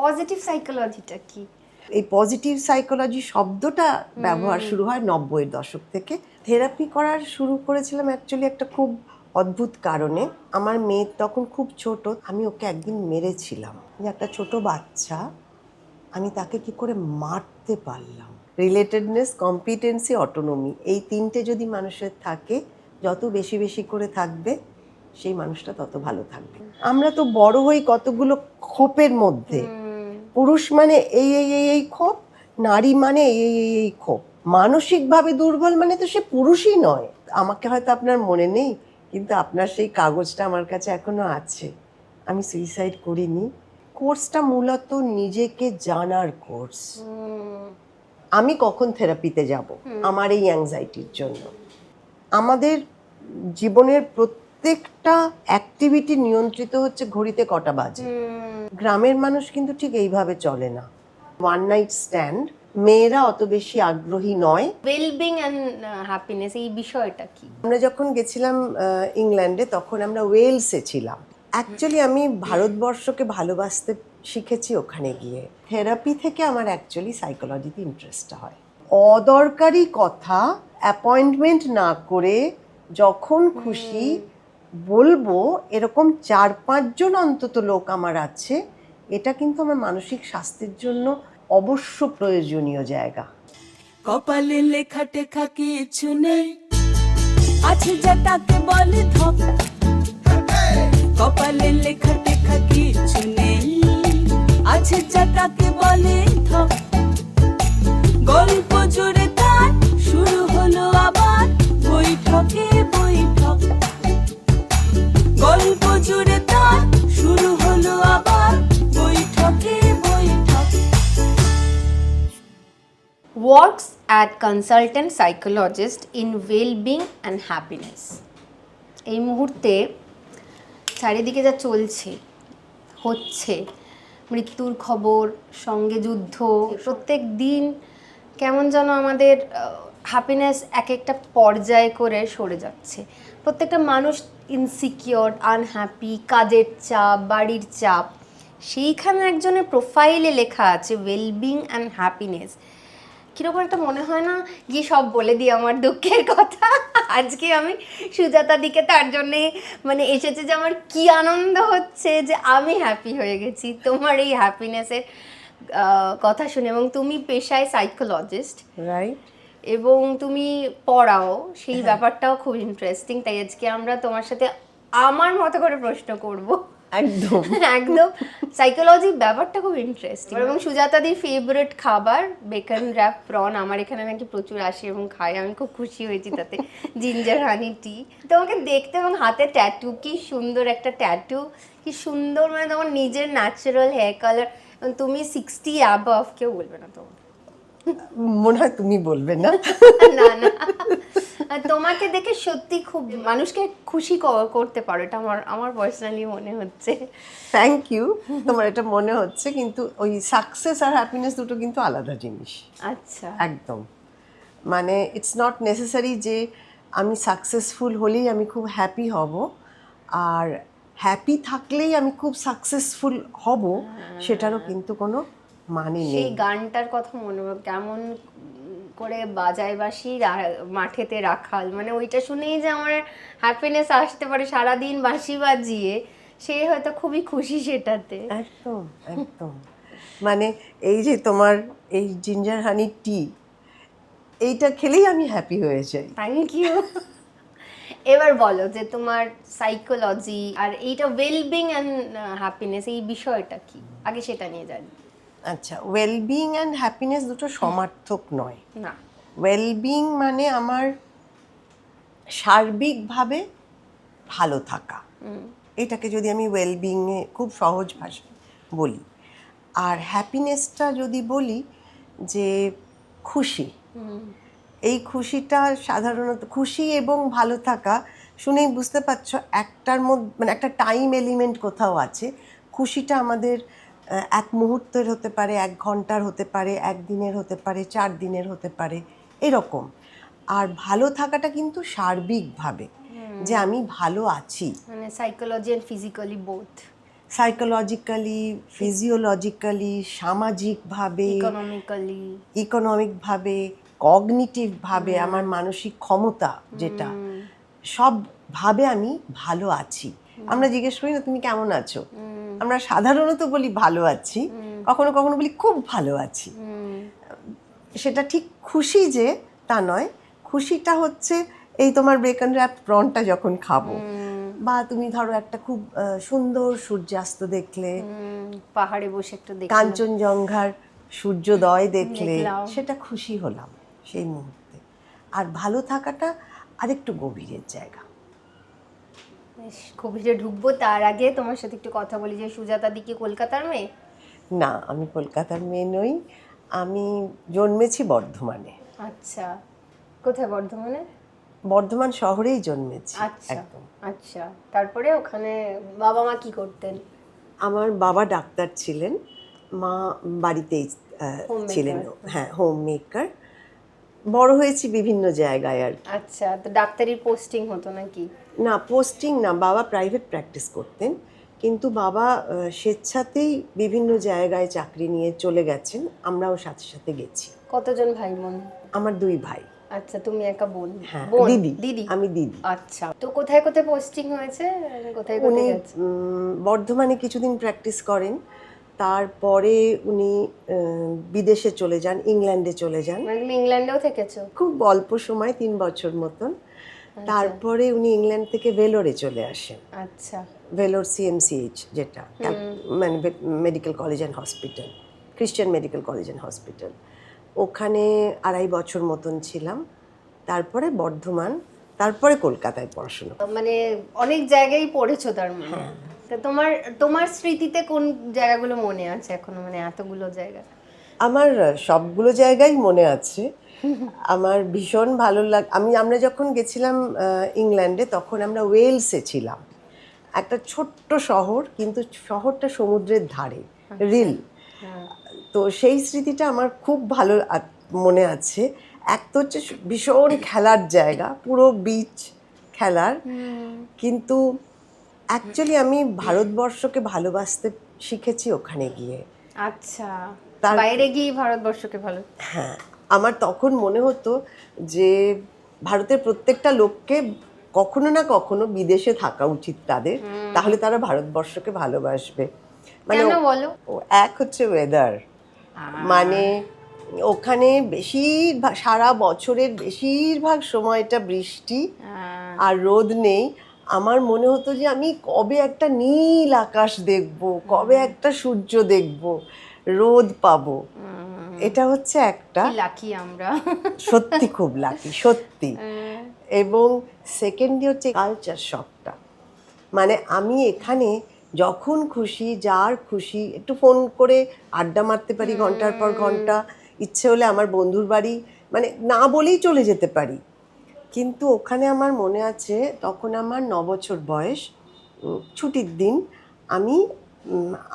Positive সাইকোলজিটা কি? এই পজিটিভ সাইকোলজি শব্দটা ব্যবহার শুরু হয় 90-এর দশক থেকে। থেরাপি করার শুরু করেছিলাম অ্যাকচুয়ালি একটা খুব অদ্ভুত কারণে। আমার মেয়ে তখন খুব ছোট, আমি ওকে একদিন মেরেছিলাম। যে একটা ছোট বাচ্চা, আমি তাকে কি করে মারতে পারলাম। রিলেটেডনেস, কম্পিটেন্সি, অটোনমি, এই তিনটে যদি মানুষের থাকে, যত বেশি বেশি করে থাকবে সেই মানুষটা তত ভালো থাকবে। আমরা তো বড় হই কতগুলো খোপের মধ্যে। পুরুষ মানে এই এই এই এই ক্ষোভ, নারী মানে এই এই এই এই ক্ষোভ। মানসিকভাবে দুর্বল মানে তো সে পুরুষই নয়। আমাকে হয়তো আপনার মনে নেই, কিন্তু আপনার সেই কাগজটা আমার কাছে এখনো আছে। আমি সুইসাইড করিনি। কোর্সটা মূলত নিজেকে জানার কোর্স। আমি কখন থেরাপিতে যাব আমার এই অ্যাংজাইটির জন্য। আমাদের জীবনের প্রত্যেকটা অ্যাক্টিভিটি নিয়ন্ত্রিত হচ্ছে ঘড়িতে কটা বাজে। গ্রামের মানুষ কিন্তু ঠিক এইভাবে চলে না। ওয়ান নাইট স্ট্যান্ড মেয়েরা অত বেশি আগ্রহী নয়। ওয়েলবিং অ্যান্ড হ্যাপিনেস এই বিষয়টা কি? আমরা যখন গেছিলাম ইংল্যান্ডে, তখন আমরা ওয়েলসে ছিলাম। অ্যাকচুয়ালি আমি ভারতবর্ষকে ভালোবাসতে শিখেছি ওখানে গিয়ে। থেরাপি থেকে আমার অ্যাকচুয়ালি সাইকোলজিতে ইন্টারেস্টটা হয়। অদরকারি কথা অ্যাপয়েন্টমেন্ট না করে যখন খুশি বলবো, এরকম 4-5 জন অন্তত লোক আমার আছে। এটা কিন্তু আমার মানসিক স্বাস্থ্যের জন্য অবশ্য প্রয়োজনীয় জায়গা। কপালে লেখা টেখা কিছু নেই, আছে যা তাকে বলে ধপ। কপালে লেখা টেখা কিছু নেই, আছে যা তাকে বলে ধপ। গল্প জুড়ে তার শুরু হলো আবার বৈঠকে বৈঠক। গল্প জুড়ে তার শুরু হলো আবার বৈঠকে বৈঠক। Works at consultant psychologist in well-being and happiness. এই মুহূর্তে চারিদিকে যা চলছে হচ্ছে, মৃত্যুর খবর, সঙ্গে যুদ্ধ, প্রত্যেক দিন কেমন যেন আমাদের হ্যাপিনেস এক একটা পর্যায়ে করে সরে যাচ্ছে। প্রত্যেকটা মানুষ ইনসিকিওর, আনহ্যাপি, কাজের চাপ, বাড়ির চাপ। সেইখানে একজনের প্রোফাইলে লেখা আছে ওয়েলবিং অ্যান্ড হ্যাপিনেস। কীরকম একটা মনে হয় না, গিয়ে সব বলে দিই আমার দুঃখের কথা। আজকে আমি সুজাতা দিকে তার জন্যে মানে এসেছে যে আমার কি আনন্দ হচ্ছে যে আমি হ্যাপি হয়ে গেছি তোমার এই হ্যাপিনেসের কথা শুনে। এবং তুমি পেশায় সাইকোলজিস্ট, রাইট? এবং তুমি পড়াও, সেই ব্যাপারটাও খুব ইন্টারেস্টিং। তাই আজকে আমরা তোমার সাথে আমার মতো করে প্রশ্ন করব। একদম একদম সাইকোলজির ব্যাপারটা খুব ইন্টারেস্টিং। এবং সুজাতাদির ফেভারিট খাবার বেকন র্যাপ প্রন, আমার এখানে নাকি প্রচুর আসে এবং খাই, আমি খুব খুশি হয়েছি তাতে। জিঞ্জার হানি টি, তোমাকে দেখতে এবং হাতে ট্যাটু, কি সুন্দর একটা ট্যাটু, কি সুন্দর, মানে তোমার নিজের ন্যাচারাল হেয়ার কালার। তুমি 60 অ্যাবভ, কেউ বলবে না তোমার। মনে হয় তুমি বলবে না। না না, তোমাকে দেখে সত্যি খুব মানুষকে খুশি করতে পারো, এটা আমার পার্সোনালি মনে হচ্ছে। থ্যাংক ইউ, তোমার এটা মনে হচ্ছে, কিন্তু ওই সাকসেস আর হ্যাপিনেস দুটো কিন্তু আলাদা জিনিস। আচ্ছা, একদম। মানে ইটস নট নেসেসারি যে আমি সাকসেসফুল হলেই আমি খুব হ্যাপি হব, আর হ্যাপি থাকলেই আমি খুব সাকসেসফুল হব, সেটারও কিন্তু কোনো মানে নেই। সেই গানটার কথা মনে হয়, কেমন করে বাজায় বাঁশি মাঠেতে রাখাল, মানে ওইটা শুনেই যে আমার হ্যাপিনেস আসতে পারে সারাদিন বাঁশি বাজিয়ে, সে হয়তো খুবই খুশি সেটাতে। একদম একদম। মানে এই যে তোমার এই জিঞ্জার হানি টি, এইটা খেলেই আমি হ্যাপি হয়ে যাই। Thank you. এবার বলো যে তোমার সাইকোলজি আর এইটা ওয়েলবিং অ্যান্ড হ্যাপিনেস এই বিষয়টা কি, আগে সেটা নিয়ে জানি। আচ্ছা, ওয়েলবিং অ্যান্ড হ্যাপিনেস দুটো সমার্থক নয়। না, ওয়েলবিং মানে আমার সার্বিকভাবে ভালো থাকা, এটাকে যদি আমি ওয়েলবিংয়ে খুব সহজ ভাষায় বলি। আর হ্যাপিনেসটা যদি বলি যে খুশি, এই খুশিটা সাধারণত, খুশি এবং ভালো থাকা শুনেই বুঝতে পারছো একটার মধ্যে মানে একটা টাইম এলিমেন্ট কোথাও আছে। খুশিটা আমাদের এক মুহূর্তের হতে পারে, 1 ঘন্টার হতে পারে, 1 দিনের হতে পারে, 4 দিনের হতে পারে, এরকম। আর ভালো থাকাটা কিন্তু সার্বিকভাবে যে আমি ভালো আছি। মানে psychology and physically both. Psychologically, physiologically, সামাজিকভাবে, ইকোনমিকভাবে, কগনিটিভভাবে আমার মানসিক ক্ষমতা যেটা, সবভাবে আমি ভালো আছি। আমরা জিজ্ঞেস করি না তুমি কেমন আছো, আমরা সাধারণত বলি ভালো আছি, কখনো কখনো বলি খুব ভালো আছি। সেটা ঠিক খুশি যে তা নয়, খুশিটা হচ্ছে এই তোমার বেকন র্যাপ প্রনটা যখন খাবো, বা তুমি ধরো একটা খুব সুন্দর সূর্যাস্ত দেখলে, পাহাড়ে বসে একটু দেখলাম, কাঞ্চনজঙ্ঘার সূর্যোদয় দেখলে, সেটা খুশি হলাম সেই মুহূর্তে। আর ভালো থাকাটা আরেকটু গভীরের জায়গা। বেশ, গভীরে ঢুকবো তার আগে তোমার সাথে একটু কথা বলি যে সুজাতা দি কি কলকাতার মেয়ে? না, আমি কলকাতার মেয়ে নই, আমি জন্মেছি বর্ধমানে। আচ্ছা, কোথায় বর্ধমানে? বর্ধমান শহরেই জন্মেছি। আচ্ছা একদম। আচ্ছা, তারপরে ওখানে বাবা মা কি করতেন? আমার বাবা ডাক্তার ছিলেন, মা বাড়িতেই ছিলেন, হ্যাঁ, হোম মেকার। বড় হয়েছি বিভিন্ন জায়গায় আর কি। আচ্ছা, তো ডাক্তারির পোস্টিং হতো নাকি? না, পোস্টিং না, বাবা প্রাইভেট প্র্যাকটিস করতেন, কিন্তু বাবা স্বেচ্ছাতেই বিভিন্ন জায়গায় চাকরি নিয়ে চলে গেছেন, আমরাও সাথে সাথে গেছি। কতজন ভাই বোন? আমার 2 ভাই। আচ্ছা, তুমি একা বোন? হ্যাঁ, বোন, দিদি। দিদি, আমি দিদি। আচ্ছা, তো কোথায় কোথায় পোস্টিং হয়েছে, কোথায় উনি কোথায় গেছে? বর্ধমানে কিছুদিন প্র্যাকটিস করেন, তারপরে উনি বিদেশে চলে যান, ইংল্যান্ডে চলে যান। মানে তুমি ইংল্যান্ডেও থেকেছো? খুব অল্প সময়, 3 বছর মতন। তারপরে উনি ইংল্যান্ড থেকে ভেলোরে চলে আসেন। আচ্ছা, ভেলোর সিএমসিএইচ, যেটা মানে মেডিকেল কলেজ অ্যান্ড হসপিটাল, খ্রিস্টান মেডিকেল কলেজ অ্যান্ড হসপিটাল, ওখানে 2.5 বছর মতন ছিলাম। তারপরে বর্ধমান, তারপরে কলকাতায় পড়াশোনা। মানে অনেক জায়গায় পড়েছো তার মানে। তা তোমার তোমার স্মৃতিতে কোন জায়গাগুলো মনে আছে এখনো, মানে এতগুলো জায়গা? আমার সবগুলো জায়গায় মনে আছে। আমার ভীষণ ভালো আমরা যখন গেছিলাম ইংল্যান্ডে, তখন আমরা ওয়েলসে ছিলাম, একটা ছোট্ট শহর, কিন্তু শহরটা সমুদ্রের ধারে, রিল। তো সেই স্মৃতিটা আমার খুব ভালো মনে আছে। এক তো হচ্ছে ভীষণ খেলার জায়গা, পুরো বিচ খেলার, কিন্তু অ্যাকচুয়ালি আমি ভারতবর্ষকে ভালোবাসতে শিখেছি ওখানে গিয়ে। আচ্ছা, বাইরে গিয়ে ভারতবর্ষকে ভালো। হ্যাঁ, আমার তখন মনে হতো যে ভারতের প্রত্যেকটা লোককে কখনো না কখনো বিদেশে থাকা উচিত তাদের, তাহলে তারা ভারতবর্ষকে ভালোবাসবে। মানে কেন বলো? এক হচ্ছে ওয়েদার, মানে ওখানে বেশিরভাগ সারা বছরের বেশিরভাগ সময়টা বৃষ্টি আর রোদ নেই। আমার মনে হতো যে আমি কবে একটা নীল আকাশ দেখব, কবে একটা সূর্য দেখব, রোদ পাবো। এটা হচ্ছে একটা, লাকি আমরা, সত্যি খুব লাকি, সত্যি। এবং সেকেন্ডলি হচ্ছে কালচার শকটা, মানে আমি এখানে যখন খুশি, যার খুশি একটু ফোন করে আড্ডা মারতে পারি ঘন্টার পর ঘন্টা, ইচ্ছে হলে আমার বন্ধুর বাড়ি, মানে না বলেই চলে যেতে পারি। কিন্তু ওখানে আমার মনে আছে, তখন আমার 9 বছর বয়স, ছুটির দিন আমি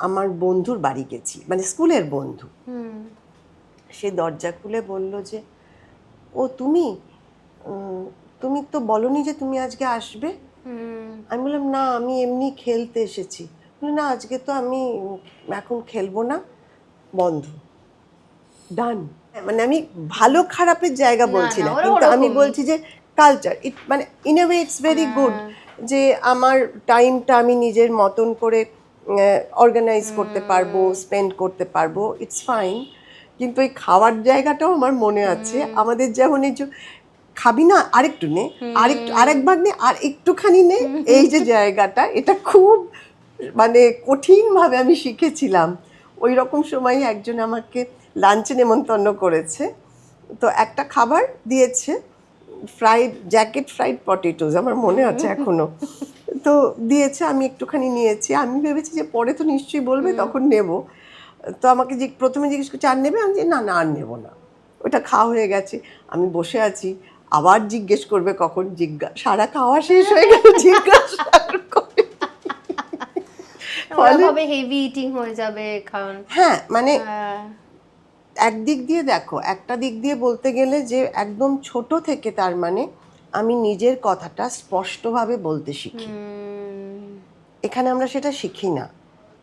আমার বন্ধুর বাড়ি গেছি, মানে স্কুলের বন্ধু। সে দরজা খুলে বলল যে, ও তুমি তুমি তো বলনি যে তুমি আজকে আসবে। আমি বললাম, না, আমি এমনি খেলতে এসেছি। না, আজকে তো আমি এখন খেলবো না, বন্ধ, ডান। মানে আমি ভালো খারাপের জায়গা বলছি না, কিন্তু আমি বলছি যে কালচার, মানে in a way it's very good, যে আমার টাইমটা আমি নিজের মতন করে অর্গানাইজ করতে পারবো, স্পেন্ড করতে পারবো, ইটস ফাইন। কিন্তু এই খাওয়ার জায়গাটাও আমার মনে আছে। আমাদের যেমন এই যে খাবি না, আরেকটু নে, আরেকবার নে, আর একটুখানি নে, এই যে জায়গাটা, এটা খুব মানে কঠিনভাবে আমি শিখেছিলাম। ওই রকম সময় একজন আমাকে লাঞ্চে নেমন্তন্ন করেছে, তো একটা খাবার দিয়েছে, জ্যাকেট ফ্রাইড পটেটোস, আমার মনে আছে এখনো। তো দিয়েছে, আমি একটুখানি নিয়েছি, আমি ভেবেছি যে পরে তো নিশ্চয়ই বলবে, তখন নেব। তো আমাকে প্রথমে জিজ্ঞেস করছে আর নেবে, আমি যে না, আর নেব না, ওটা খাওয়া হয়ে গেছে। আমি বসে আছি, আবার জিজ্ঞেস করবে কখন, সারা খাওয়া শেষ হয়ে গেল, জিজ্ঞাসা করে। ওরকমভাবে হেভি ইটিং হয়ে যাবে খাওয়ান। হ্যাঁ, মানে একদিক দিয়ে দেখো, একটা দিক দিয়ে বলতে গেলে যে একদম ছোট থেকে তার মানে আমি নিজের কথাটা স্পষ্টভাবে বলতে শিখি। এখানে আমরা সেটা শিখি না,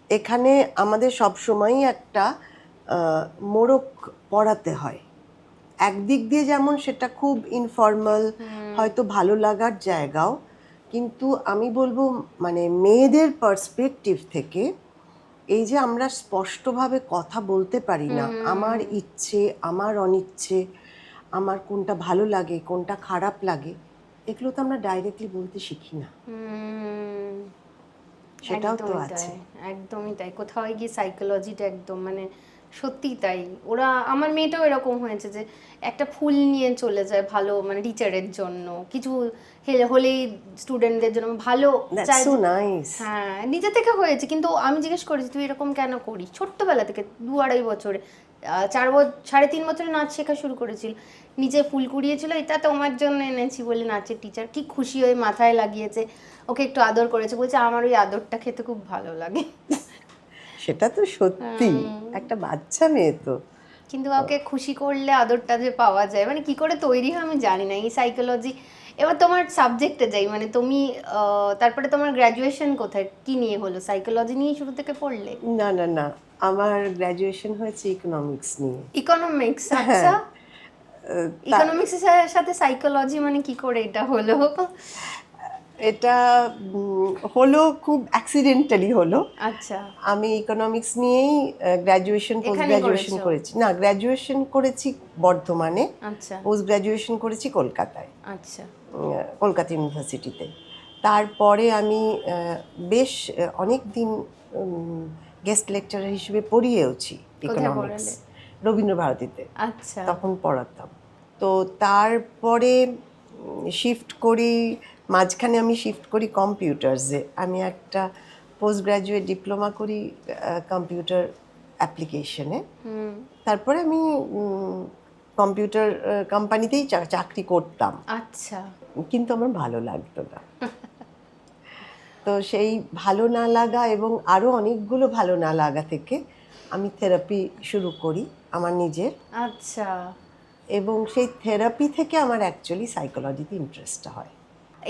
এখানে আমাদের সবসময়ই একটা মোড়ক পড়াতে হয়। একদিক দিয়ে যেমন সেটা খুব ইনফর্মাল, হয়তো ভালো লাগার জায়গাও, কিন্তু আমি বলবো মানে মেয়েদের পার্সপেক্টিভ থেকে এই যে আমরা স্পষ্টভাবে কথা বলতে পারি না, আমার ইচ্ছে আমার অনিচ্ছে, আমার কোনটা ভালো লাগে কোনটা খারাপ লাগে, এগুলো তো আমরা ডাইরেক্টলি বলতে শিখি না। সেটাও তো একদমই আছে। তাই, একদমই তাই। কোথাও গিয়ে সাইকোলজিটা একদম মানে সত্যি তাই। ওরা, আমার মেয়েটাও এরকম হয়েছে যে একটা ফুল নিয়ে চলে যায় ভালো মানে টিচারের জন্য, কিছু হলেই স্টুডেন্টদের জন্য ভালো দ্যাটস চাই। So nice. হ্যাঁ, নিজে থেকে হয়েছে, কিন্তু আমি জিজ্ঞেস করেছি তুই এরকম কেন করিস, ছোট্টবেলা থেকে 2-2.5 বছরে 3.5 বছরে নাচ শেখা শুরু করেছিল, নিজে ফুল কুড়িয়েছিল, এটা তোমার জন্য এনেছি বলে নাচের টিচার কি খুশি হয়ে মাথায় লাগিয়েছে, ওকে একটু আদর করেছে, বলছে আমার ওই আদরটা খেতে খুব ভালো লাগে। সেটা তো সত্যি, একটা বাচ্চা মেয়ে তো। কিন্তু ওকে খুশি করলে আদরটা যে পাওয়া যায়, মানে কি করে তৈরি হয় আমি জানি না এই সাইকোলজি। এবার তোমার সাবজেক্টে যাই, মানে তুমি তারপরে তোমার গ্র্যাজুয়েশন কোথায় কি নিয়ে হলো, সাইকোলজি নিয়ে শুরু থেকে পড়লে? না না না, আমার গ্র্যাজুয়েশন হয়েছে ইকোনমিক্স নিয়ে। ইকোনমিক্স, হ্যাঁ, আচ্ছা। ইকোনমিক্সের সাথে সাইকোলজি মানে কি করে এটা হলো? এটা হলো খুব অ্যাক্সিডেন্টালি হলো। আচ্ছা, আমি ইকোনমিক্স নিয়েই গ্র্যাজুয়েশন পোস্ট এখানেই গ্র্যাজুয়েশন করেছো? করেছি। না, গ্র্যাজুয়েশন করেছি বর্ধমানে, আচ্ছা পোস্ট গ্র্যাজুয়েশন করেছি কলকাতায়, আচ্ছা। কলকাতা ইউনিভার্সিটিতে। তারপরে আমি বেশ অনেক দিন গেস্ট লেকচারার হিসেবে পড়িয়েওছি কোথায় ইকোনমিক্স, পড়ালে? রবীন্দ্রভারতীতে আচ্ছা তখন পড়াতাম। তো তারপরে শিফট করি, মাঝখানে আমি শিফট করি কম্পিউটার্সে। আমি একটা পোস্ট গ্র্যাজুয়েট ডিপ্লোমা করি কম্পিউটার অ্যাপ্লিকেশনে। তারপরে আমি কম্পিউটার কোম্পানিতেই চাকরি করতাম, আচ্ছা। কিন্তু আমার ভালো লাগতো না। তো সেই ভালো না লাগা এবং আরও অনেকগুলো ভালো না লাগা থেকে আমি থেরাপি শুরু করি আমার নিজের, আচ্ছা, এবং সেই থেরাপি থেকে আমার অ্যাকচুয়ালি সাইকোলজিতে ইন্টারেস্টটা হয়।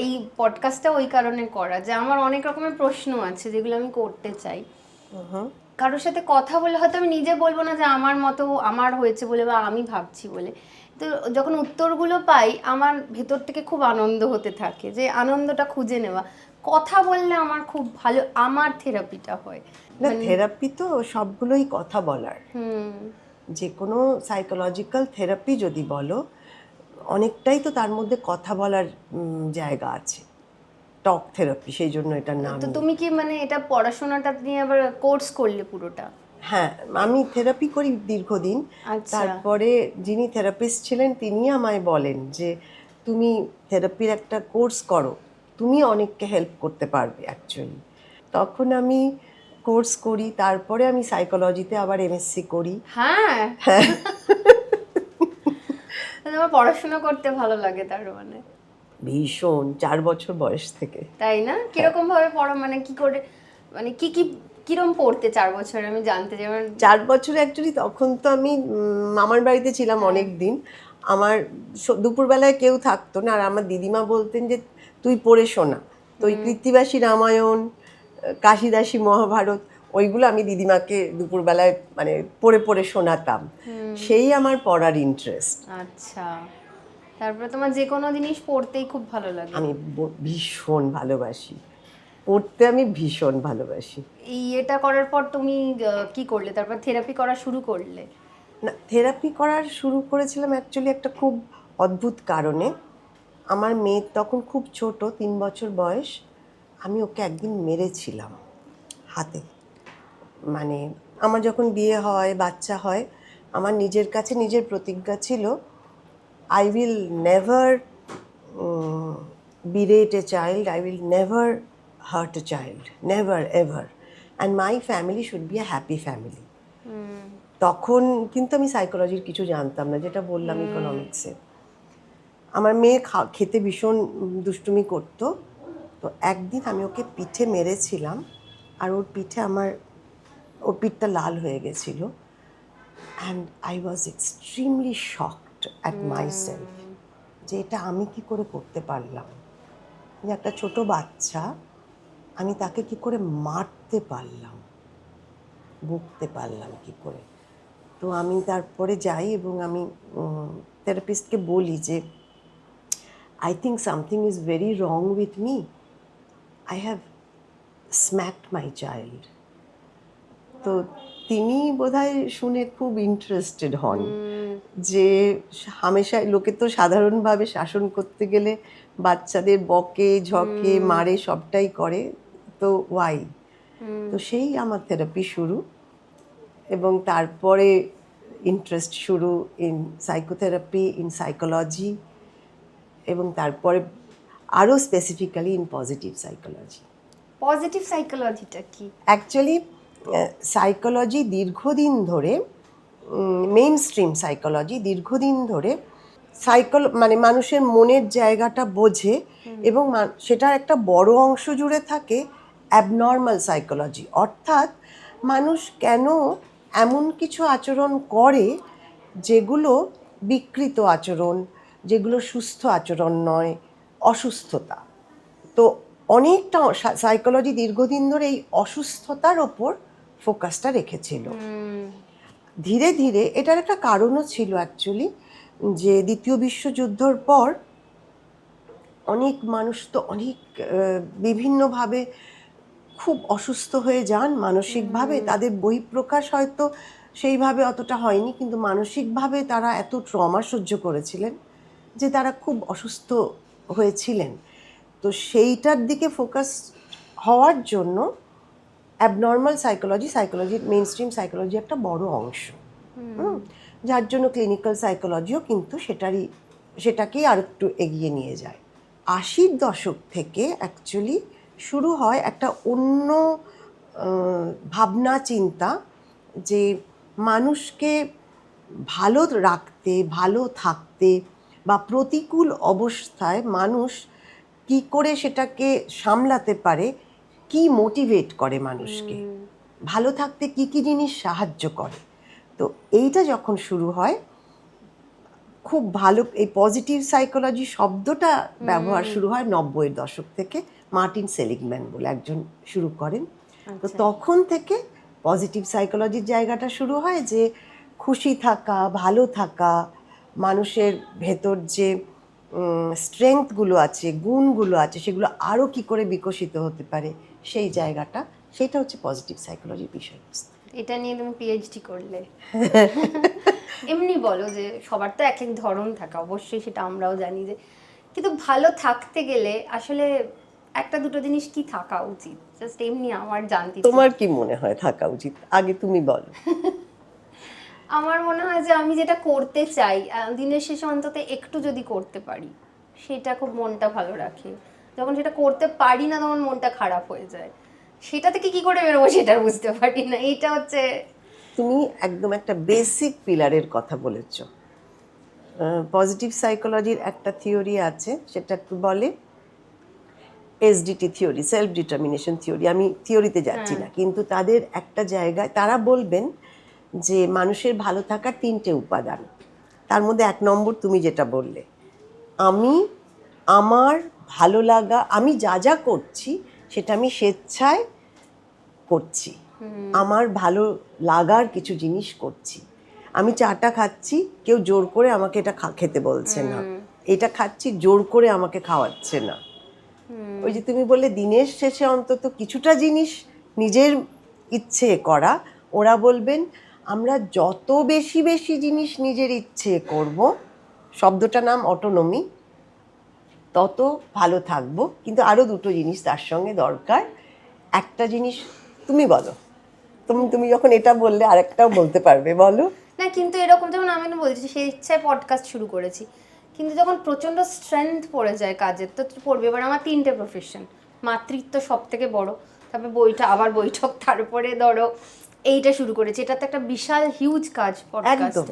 এই পডকাস্টটা ওই কারণে করা যে আমার অনেক রকমের প্রশ্ন আছে যেগুলো আমি করতে চাই। কারোর সাথে কথা বলে হয়তো আমি নিজে বলবো না যে আমার মতো আমার হয়েছে বলে বা আমি ভাবছি বলে, তো যখন উত্তরগুলো পাই আমার ভেতর থেকে খুব আনন্দ হতে থাকে, যে আনন্দটা খুঁজে নেওয়া। কথা বললে আমার খুব ভালো, আমার থেরাপিটা হয়। না, থেরাপি তো সবগুলোই কথা বলার। হুম। যে কোনো সাইকোলজিক্যাল থেরাপি যদি বলো, অনেকটাই তো তার মধ্যে কথা বলার জায়গা আছে। টক থেরাপি, সেই জন্য এটার নাম। তো তুমি কি মানে এটা পড়াশোনাটা নিয়ে আবার কোর্স করলে পুরোটা? হ্যাঁ, আমি থেরাপি করি দীর্ঘদিন। আচ্ছা। তারপরে যিনি থেরাপিস্ট ছিলেন তিনি আমায় বলেন যে তুমি থেরাপির একটা কোর্স করো, তুমি অনেককে হেল্প করতে পারবে অ্যাকচুয়ালি। তখন আমি কোর্স করি, তারপরে আমি সাইকোলজিতে আবার এমএসসি করি। হ্যাঁ, তোমার পড়াশোনা করতে ভালো লাগে তার মানে? ভীষণ, 4 বছর বয়স থেকে। তাই না? কিরকম ভাবে পড়ো, মানে কি করে, মানে কি কি কিরম পড়তে 4 বছরে আমি জানতে চাই। 4 বছর অ্যাকচুয়ালি, তখন তো আমি মামার বাড়িতে ছিলাম অনেক দিন। আমার দুপুরবেলায় কেউ থাকতো না, আর আমার দিদিমা বলতেন যে তুই পড়ে শোনা। তো ওই কৃত্তিবাসী রামায়ণ, কাশিদাসী মহাভারত, ওইগুলো আমি দিদিমাকে দুপুরবেলায় মানে পড়ে পড়ে শোনাতাম। সেই আমার পড়ার ইন্টারেস্ট। আচ্ছা, তারপরে তোমার যে কোনো জিনিস পড়তেই খুব ভালো লাগে? আমি ভীষণ ভালোবাসি পড়তে, আমি ভীষণ ভালোবাসি। এই এটা করার পর তুমি কি করলে, তারপর থেরাপি করা শুরু করলে? না, থেরাপি করার শুরু করেছিলাম অ্যাকচুয়ালি একটা খুব অদ্ভুত কারণে। আমার মেয়ে তখন খুব ছোট, 3 বছর বয়স। আমি ওকে একদিন মেরেছিলাম হাতে। মানে আমার যখন বিয়ে হয়, বাচ্চা হয়, আমার নিজের কাছে নিজের প্রতিজ্ঞা ছিল, I will never berate a child, I will never hurt a child, never ever, and my family should be a happy family. তখন কিন্তু আমি সাইকোলজির কিছু জানতাম না, যেটা বললাম ইকোনমিক্সে। আমার মেয়ে খেতে ভীষণ দুষ্টুমি করতো। তো একদিন আমি ওকে পিঠে মেরেছিলাম, আর ওর পিঠটা লাল হয়ে গেছিল। And I was extremely shocked at my self, যে এটা আমি কি করে করতে পারলাম, যে একটা ছোট বাচ্চা আমি তাকে কি করে মারতে পারলাম। বুঝতে পারলাম কি করে। তো আমি তারপরে যাই এবং আমি থেরাপিস্টকে বলি যে I think something is very wrong with me, I have smacked my child. তো তিনি বোধহয় শুনে খুব ইন্টারেস্টেড হন যে হামেশাই লোকে তো সাধারণভাবে শাসন করতে গেলে বাচ্চাদের বকে ঝকে মারে সবটাই করে, তো ওয়াই। তো সেই আমার থেরাপি শুরু, এবং তারপরে ইন্টারেস্ট শুরু ইন সাইকোথেরাপি, ইন সাইকোলজি, এবং তারপরে আরও specifically in positive psychology. Positive সাইকোলজিটা কি? অ্যাকচুয়ালি সাইকোলজি দীর্ঘদিন ধরে, মেইন স্ট্রিম সাইকোলজি দীর্ঘদিন ধরে মানে মানুষের মনের জায়গাটা বোঝে, এবং সেটার একটা বড় অংশ জুড়ে থাকে অ্যাবনর্মাল সাইকোলজি, অর্থাৎ মানুষ কেন এমন কিছু আচরণ করে যেগুলো বিকৃত আচরণ, যেগুলো সুস্থ আচরণ নয়, অসুস্থতা। তো অনেকটা সাইকোলজি দীর্ঘদিন ধরে এই অসুস্থতার ওপর ফোকাসটা রেখেছিল। ধীরে ধীরে এটার একটা কারণও ছিল অ্যাকচুয়ালি, যে দ্বিতীয় বিশ্বযুদ্ধের পর অনেক মানুষ তো অনেক বিভিন্নভাবে খুব অসুস্থ হয়ে যান মানসিকভাবে। তাদের বহিঃপ্রকাশ হয়তো সেইভাবে অতটা হয়নি, কিন্তু মানসিকভাবে তারা এত ট্রমা সহ্য করেছিলেন যে তারা খুব অসুস্থ হয়েছিলেন। তো সেইটার দিকে ফোকাস হওয়ার জন্য অ্যাবনর্মাল সাইকোলজির মেইন স্ট্রিম সাইকোলজি একটা বড় অংশ, যার জন্য ক্লিনিক্যাল সাইকোলজিও কিন্তু সেটাকেই আর একটু এগিয়ে নিয়ে যায়। 80-র দশক থেকে অ্যাকচুয়ালি শুরু হয় একটা অন্য ভাবনা চিন্তা, যে মানুষকে ভালো রাখতে, ভালো থাকতে বা প্রতিকূল অবস্থায় মানুষ কি করে সেটাকে সামলাতে পারে, কি মোটিভেট করে মানুষকে ভালো থাকতে, কি কি জিনিস সাহায্য করে। তো এইটা যখন শুরু হয়, খুব ভালো এই পজিটিভ সাইকোলজি শব্দটা ব্যবহার শুরু হয় 90-এর দশক থেকে। মার্টিন সেলিগম্যান বলে একজন শুরু করেন। তো তখন থেকে পজিটিভ সাইকোলজির জায়গাটা শুরু হয়, যে খুশি থাকা, ভালো থাকা, মানুষের ভেতর যে স্ট্রেংথগুলো আছে, গুণগুলো আছে, সেগুলো আরও কি করে বিকশিত হতে পারে, সেই জায়গাটা, সেটা হচ্ছে পজিটিভ সাইকোলজির বিষয়বস্তু। এটা নিয়ে তুমি পিএইচডি করলে? এমনি বলো যে সবার তো এক এক ধরন থাকে, অবশ্যই সেটা আমরাও জানি, যে কিন্তু ভালো থাকতে গেলে আসলে একটা দুটো জিনিস কি থাকা উচিত, জাস্ট এমনি আমার জানতে। তোমার কি মনে হয় থাকা উচিত, আগে তুমি বলো। আমার মনে হয় যে আমি যেটা করতে চাই দিনের শেষে অন্তত একটু যদি করতে পারি, সেটা খুব মনটা ভালো রাখে। যখন সেটা করতে পারি না তখন মনটা খারাপ হয়ে যায়। সেটা থেকে কি করে বেরোবো সেটা বুঝতে পারি না। এইটা হচ্ছে, তুমি একদম একটা বেসিক পিলারের কথা বলেছ। পজিটিভ সাইকোলজির একটা থিওরি আছে, সেটা একটু বলে SDT theory, self determination theory. আমি থিওরিতে যাচ্ছি না, কিন্তু তাদের একটা জায়গায় তারা বলবেন যে মানুষের ভালো থাকার 3টে উপাদান। তার মধ্যে 1 নম্বর তুমি যেটা বললে, আমার ভালো লাগা, আমি যা যা করছি সেটা আমি স্বেচ্ছায় করছি, আমার ভালো লাগার কিছু জিনিস করছি। আমি চাটা খাচ্ছি, কেউ জোর করে আমাকে এটা খেতে বলছে না, এটা খাচ্ছি জোর করে আমাকে খাওয়াচ্ছে না। ওই যে তুমি বললে দিনের শেষে অন্তত কিছুটা জিনিস নিজের ইচ্ছে করা, ওরা বলবেন আমরা যত বেশি বেশি জিনিস নিজের ইচ্ছে করব, শব্দটার নাম অটোনমি, তত ভালো থাকবো। কিন্তু আরও 2টো জিনিস তার সঙ্গে দরকার। একটা জিনিস তুমি বলো, তুমি যখন এটা বললে আরেকটাও বলতে পারবে, বলো না কিন্তু এরকম যেমন আমি তো বলছি সেই ইচ্ছায় পডকাস্ট শুরু করেছি, কিন্তু যখন প্রচণ্ড স্ট্রেংথ পড়ে যায় কাজের, তো পড়বে। এবার আমার 3টে প্রফেশন, মাতৃত্ব সব থেকে বড়, তারপরে বৈঠক, তারপরে ধরো এইটা শুরু করেছি, এটা তো একটা বিশাল হিউজ কাজ পডকাস্ট।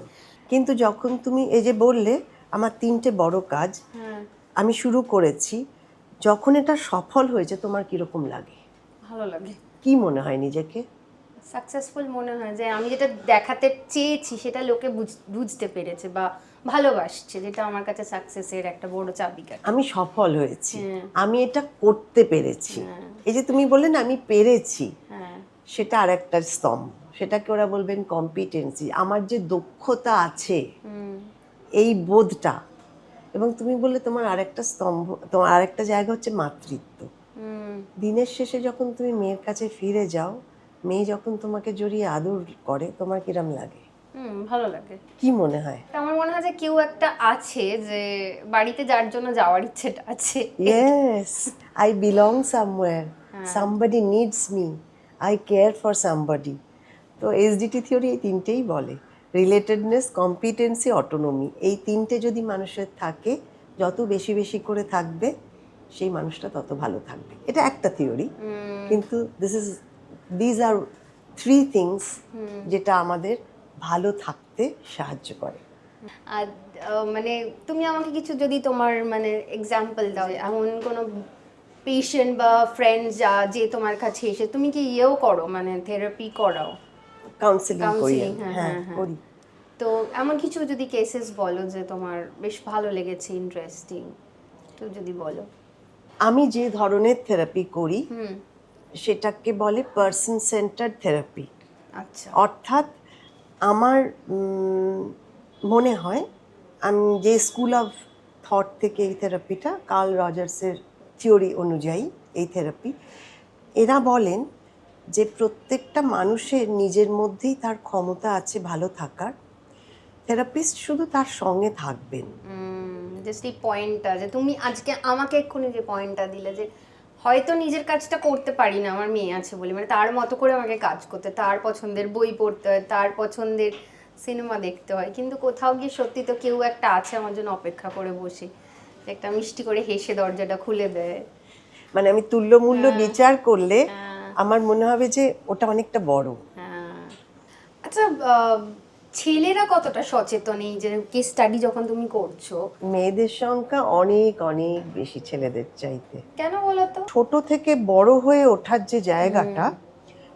কিন্তু যখন তুমি এই যে বললে আমার 3টে বড় কাজ আমি শুরু করেছি, যখন এটা সফল হয়েছে তোমার কিরকম লাগে? ভালো লাগে। কি মনে হয় নিজেকে? সাকসেসফুল মনে হয়, যে আমি যেটা দেখাতে চেয়েছি সেটা লোকে বুঝতে পেরেছে বা ভালোবাসছে, যেটা আমার কাছে সাকসেসের একটা বড় চাবিকাঠি। আমি সফল হয়েছি, আমি এটা করতে পেরেছি। এই যে তুমি বললে না আমি পেরেছি, সেটা আরেকটা স্তম্ভ, সেটাকে ওরা বলবেন কম্পিটেন্সি। আমার যে দক্ষতা আছে এই বোধটা। এবং তুমি বললে তোমার আরেকটা স্তম্ভ, তোমার আরেকটা জায়গা হচ্ছে মাতৃত্ব। দিনের শেষে যখন তুমি মেয়ের কাছে ফিরে যাও, মেয়ে যখন তোমাকে জড়িয়ে আদর করে, তোমার কিরম লাগে? ভালো লাগে। কি মনে হয়? আমার মনে হয় যে কেউ একটা আছে যে বাড়িতে যার জন্য যাওয়ার ইচ্ছেটা আছে। Yes, I belong somewhere. Somebody needs me. I care for somebody. তো এসডিটি থিওরি এই তিনটেই বলে, রিলেটেডনেস, কম্পিটেন্সি, অটোনমি। এই তিনটে যদি মানুষের থাকে, যত বেশি বেশি করে থাকবে সেই মানুষটা তত ভালো থাকবে। এটা একটা থিওরি, কিন্তু দিজ আর থ্রি থিংস যেটা আমাদের ভালো থাকতে সাহায্য করে। আর মানে তুমি আমাকে কিছু যদি তোমার মানে এক্সাম্পল দাও, এমন কোনো পেশেন্ট বা ফ্রেন্ড যে তোমার কাছে এসে তুমি কি ইয়েও করো, মানে থেরাপি করাও? কাউন্সিলিং করি, Counselling, হ্যাঁ করি। তো এমন কিছু যদি কেসেস বলো যে তোমার বেশ ভালো লেগেছে, ইন্টারেস্টিং, তো যদি বলো। আমি যে ধরনের থেরাপি করি সেটাকে বলে পার্সন সেন্টার্ড থেরাপি। আচ্ছা। অর্থাৎ আমার মনে হয়, আমি যে স্কুল অফ থট থেকে এই থেরাপিটা, কার্ল রজার্সের থিওরি অনুযায়ী এই থেরাপি, এরা বলেন যে প্রত্যেকটা মানুষের নিজের মধ্যেই তার ক্ষমতা আছে ভালো থাকার। থেরাপিস্ট শুধু তার সঙ্গে থাকবেন। জাস্ট এই পয়েন্টটা যে তুমি আজকে আমাকে এক্ষুনি যে পয়েন্টটা দিলে, যে হয়তো নিজের কাজটা করতে পারি না, আমার মেয়ে আছে বলে, মানে তার মতো করে আমাকে কাজ করতে, তার পছন্দের বই পড়তে হয়, তার পছন্দের সিনেমা দেখতে হয়, কিন্তু কোথাও গিয়ে সত্যি তো কেউ একটা আছে আমার জন্য অপেক্ষা করে বসে, একটা মিষ্টি করে হেসে দরজাটা খুলে দেয়। মানে আমি তুল্য মূল্য বিচার করলে আমার মনে হবে যে ওটা অনেকটা বড়। আচ্ছা, ছেলেরা কতটা সচেতন এই যে কেস স্টাডি যখন তুমি করছো? মেয়েদের সংখ্যা অনেক অনেক বেশি ছেলেদের চাইতে। কেন বলো তো? ছোট থেকে বড় হয়ে ওঠার যে জায়গাটা,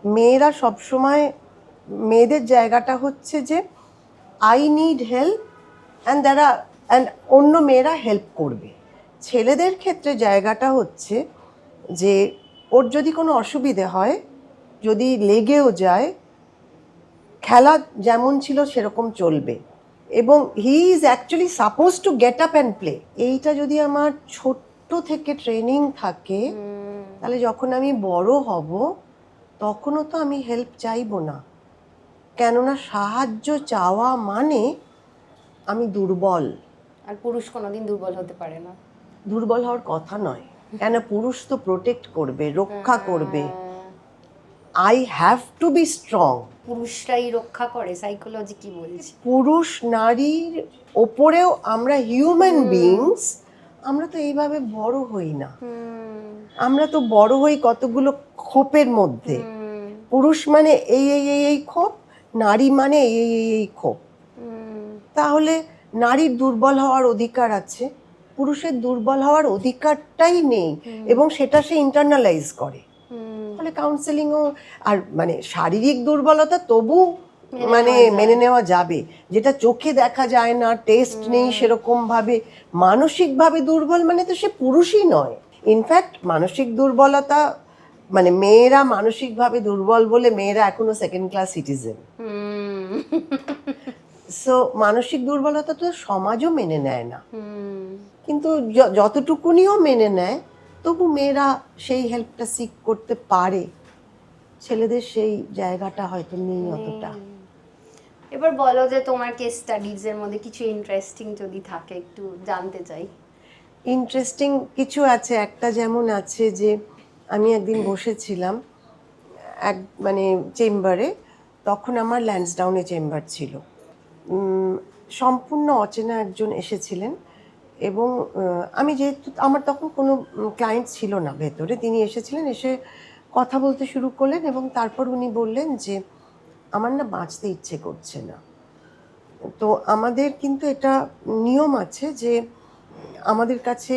মেয়েরা সবসময়, মেয়েদের জায়গাটা হচ্ছে যে আই নিড হেল্প অ্যান্ড অন্য মেয়েরা হেল্প করবে। ছেলেদের ক্ষেত্রে জায়গাটা হচ্ছে যে ওর যদি কোনো অসুবিধে হয়, যদি লেগেও যায়, খেলা যেমন ছিল সেরকম চলবে, এবং he is actually suppose to get up and play. এইটা যদি আমার ছোট্ট থেকে ট্রেনিং থাকে, তাহলে যখন আমি বড় হব তখনও তো আমি হেল্প চাইবো না। কেননা সাহায্য চাওয়া মানে আমি দুর্বল। আর পুরুষ কোনোদিন দুর্বল হতে পারে না। দুর্বল হওয়ার কথা নয়, কেন পুরুষ তো প্রোটেক্ট করবে, রক্ষা করবে। I have to be strong. পুরুষরাই রক্ষা করে, সাইকোলজি কি বলছে? পুরুষ নারীর ওপরেও আমরা হিউম্যান বিইংস, আমরা তো এইভাবে বড় হই না। আমরা তো বড় হই কতগুলো খোপের মধ্যে। পুরুষ মানে এই এই এই এই খোপ, নারী মানে এই এই এই এই খোপ। তাহলে নারীর দুর্বল হওয়ার অধিকার আছে, পুরুষের দুর্বল হওয়ার অধিকারটাই নেই, এবং সেটা সে ইন্টারনালাইজ করে। ফলে কাউন্সেলিংও, আর মানে শারীরিক দুর্বলতা তবু মানে মেনে নেওয়া যাবে, যেটা চোখে দেখা যায় না, টেস্ট নেই সেরকম ভাবে। মানসিকভাবে দুর্বল মানে তো সে পুরুষই নয়। ইনফ্যাক্ট মানসিক দুর্বলতা মানে মেয়েরা মানসিকভাবে দুর্বল বলে মেয়েরা এখনো সেকেন্ড ক্লাস সিটিজেন। সো মানসিক দুর্বলতা তো সমাজও মেনে নেয় না, কিন্তু যতটুকুনিও মেনে নেয় তবু মেয়েরা সেই হেল্পটা সিক করতে পারে। ছেলেদের সেই জায়গাটা হয়তো নেই অতটা। এবার বলো যে তোমার কেস স্টাডিজ এর মধ্যে কিছু ইন্টারেস্টিং যদি থাকে একটু জানতে চাই। ইন্টারেস্টিং কিছু আছে, একটা যেমন আছে যে আমি একদিন বসেছিলাম এক মানে চেম্বারে, তখন আমার ল্যান্সডাউনে চেম্বার ছিল। সম্পূর্ণ অচেনা একজন এসেছিলেন, এবং আমি যেহেতু আমার তখন কোনো ক্লায়েন্ট ছিল না ভেতরে, তিনি এসেছিলেন, এসে কথা বলতে শুরু করলেন, এবং তারপর উনি বললেন যে আমার না বাঁচতে ইচ্ছে করছে না। তো আমাদের কিন্তু এটা নিয়ম আছে যে আমাদের কাছে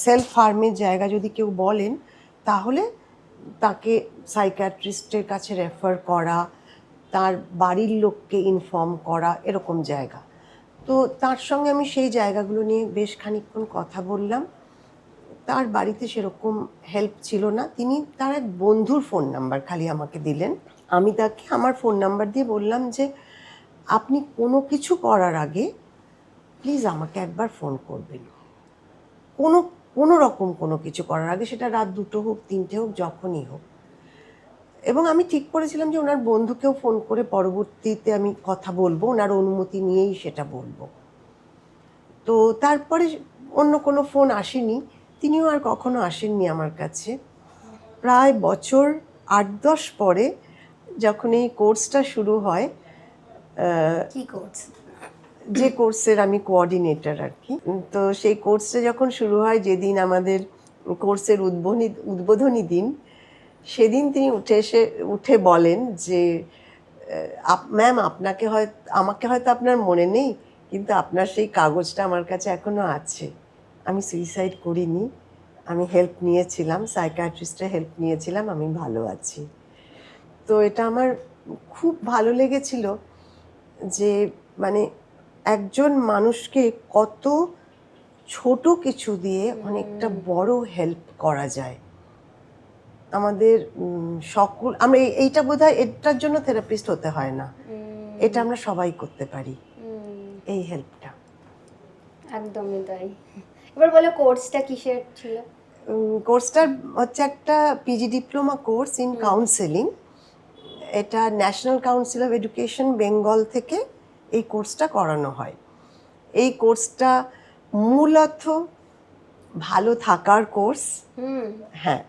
সেলফ হার্মের জায়গা যদি কেউ বলেন, তাহলে তাকে সাইকিয়াট্রিস্টের কাছে রেফার করা, তার বাড়ির লোককে ইনফর্ম করা, এরকম জায়গা। তো তার সঙ্গে আমি সেই জায়গাগুলো নিয়ে বেশ খানিকক্ষণ কথা বললাম। তার বাড়িতে সেরকম হেল্প ছিল না, তিনি তার এক বন্ধুর ফোন নাম্বার খালি আমাকে দিলেন। আমি তাকে আমার ফোন নাম্বার দিয়ে বললাম যে আপনি কোনো কিছু করার আগে প্লিজ আমাকে একবার ফোন করবেন, কোনো কোনো রকম কোনো কিছু করার আগে, সেটা রাত 2টো হোক 3টে হোক যখনই হোক। এবং আমি ঠিক করেছিলাম যে ওনার বন্ধুকেও ফোন করে পরবর্তীতে আমি কথা বলবো, ওনার অনুমতি নিয়েই সেটা বলবো। তো তারপরে অন্য কোনো ফোন আসেনি, তিনিও আর কখনো আসেননি আমার কাছে। প্রায় বছর 8-10 পরে যখন এই কোর্সটা শুরু হয়, কি কোর্স? যে কোর্সের আমি কোঅর্ডিনেটর আর কি, তো সেই কোর্সটা যখন শুরু হয়, যেদিন আমাদের কোর্সের উদ্বোধনী দিন, সেদিন তিনি উঠে বলেন যে ম্যাম আমাকে হয়তো আপনার মনে নেই, কিন্তু আপনার সেই কাগজটা আমার কাছে এখনো আছে। আমি সুইসাইড করিনি, আমি হেল্প নিয়েছিলাম, সাইকিয়াট্রিস্টের হেল্প নিয়েছিলাম, আমি ভালো আছি। তো এটা আমার খুব ভালো লেগেছিল যে মানে একজন মানুষকে কত ছোট কিছু দিয়ে অনেকটা বড় হেল্প করা যায়। আমাদের আমরা এইটা বোধহয় এটার জন্য থেরাপিস্ট হতে হয় না, এটা আমরা সবাই করতে পারি, এই হেল্পটা। একদমই তাই। এবার বলো কোর্সটা কিসের ছিল? কোর্সটা হচ্ছে একটা PG diploma course in counselling. এটা national council of education Bengal থেকে এই কোর্সটা করানো হয়। এই কোর্সটা মূলত ভালো থাকার কোর্স। হ্যাঁ,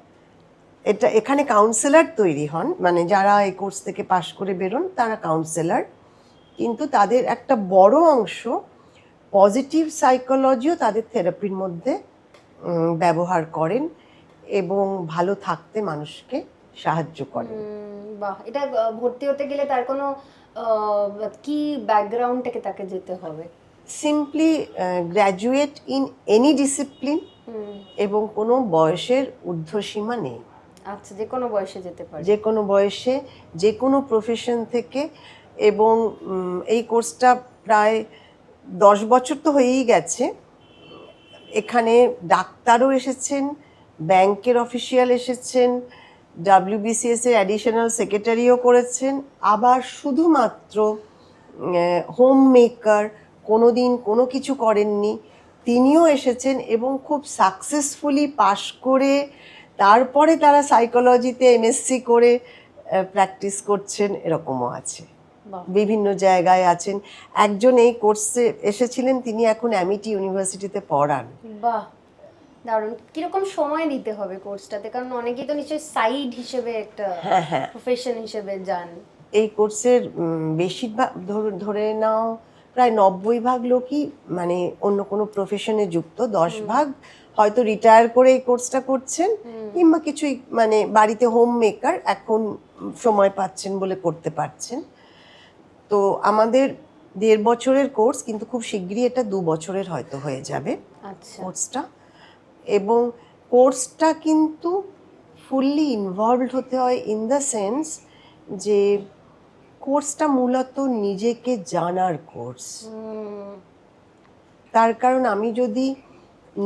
এখানে কাউন্সেলর তৈরি হন, মানে যারা এই কোর্স থেকে পাশ করে বেরোন তারা কাউন্সেলর, কিন্তু তাদের একটা বড় অংশ পজিটিভ সাইকোলজিও তাদের থেরাপির মধ্যে ব্যবহার করেন এবং ভালো থাকতে মানুষকে সাহায্য করেন। বাহ, এটা ভর্তি হতে গেলে তার কোনো কি ব্যাকগ্রাউন্ড থেকে তাকে যেতে হবে? Simply graduate in any discipline, এবং কোনো বয়সের ঊর্ধ্বসীমা নেই। আচ্ছা, যে কোনো বয়সে যেতে পারে? যে কোনো বয়সে, যে কোনো প্রফেশন থেকে। এবং এই কোর্সটা প্রায় 10 বছর তো হয়েই গেছে। এখানে ডাক্তারও এসেছেন, ব্যাংকের অফিসিয়াল এসেছেন, WBCS এর অ্যাডিশনাল সেক্রেটারিও করেছেন, আবার শুধুমাত্র হোম মেকার, কোনো দিন কোনো কিছু করেননি তিনিও এসেছেন, এবং খুব সাকসেসফুলি পাশ করে তারপরে তারা সাইকোলজিতে MSc করে প্র্যাকটিস করছেন, এরকমও আছে। বিভিন্ন জায়গায় আছেন। একজন এই কোর্সে এসেছিলেন, তিনি এখন অ্যামিটি ইউনিভার্সিটিতে পড়ান। বাহ, দারুণ। কিরকম সময় দিতে হবে কোর্সটাতে? কারণ অনেকেই তো নিশ্চয়ই সাইড হিসেবে একটা প্রফেশন হিসেবে যান। এই কোর্সের বেশিরভাগ ধরে নাও প্রায় 90% লোকই মানে অন্য কোনো প্রফেশনে যুক্ত, 10% হয়তো রিটায়ার করে এই কোর্সটা করছেন, কিংবা কিছুই মানে বাড়িতে হোম মেকার, এখন সময় পাচ্ছেন বলে করতে পারছেন। তো আমাদের 1.5 বছরের কোর্স, কিন্তু খুব শিগগিরই এটা 2 বছরের হয়তো হয়ে যাবে কোর্সটা। এবং কোর্সটা কিন্তু ফুললি ইনভলভড হতে হয়, ইন দ্য সেন্স যে কোর্সটা মূলত নিজেকে জানার কোর্স। তার কারণ আমি যদি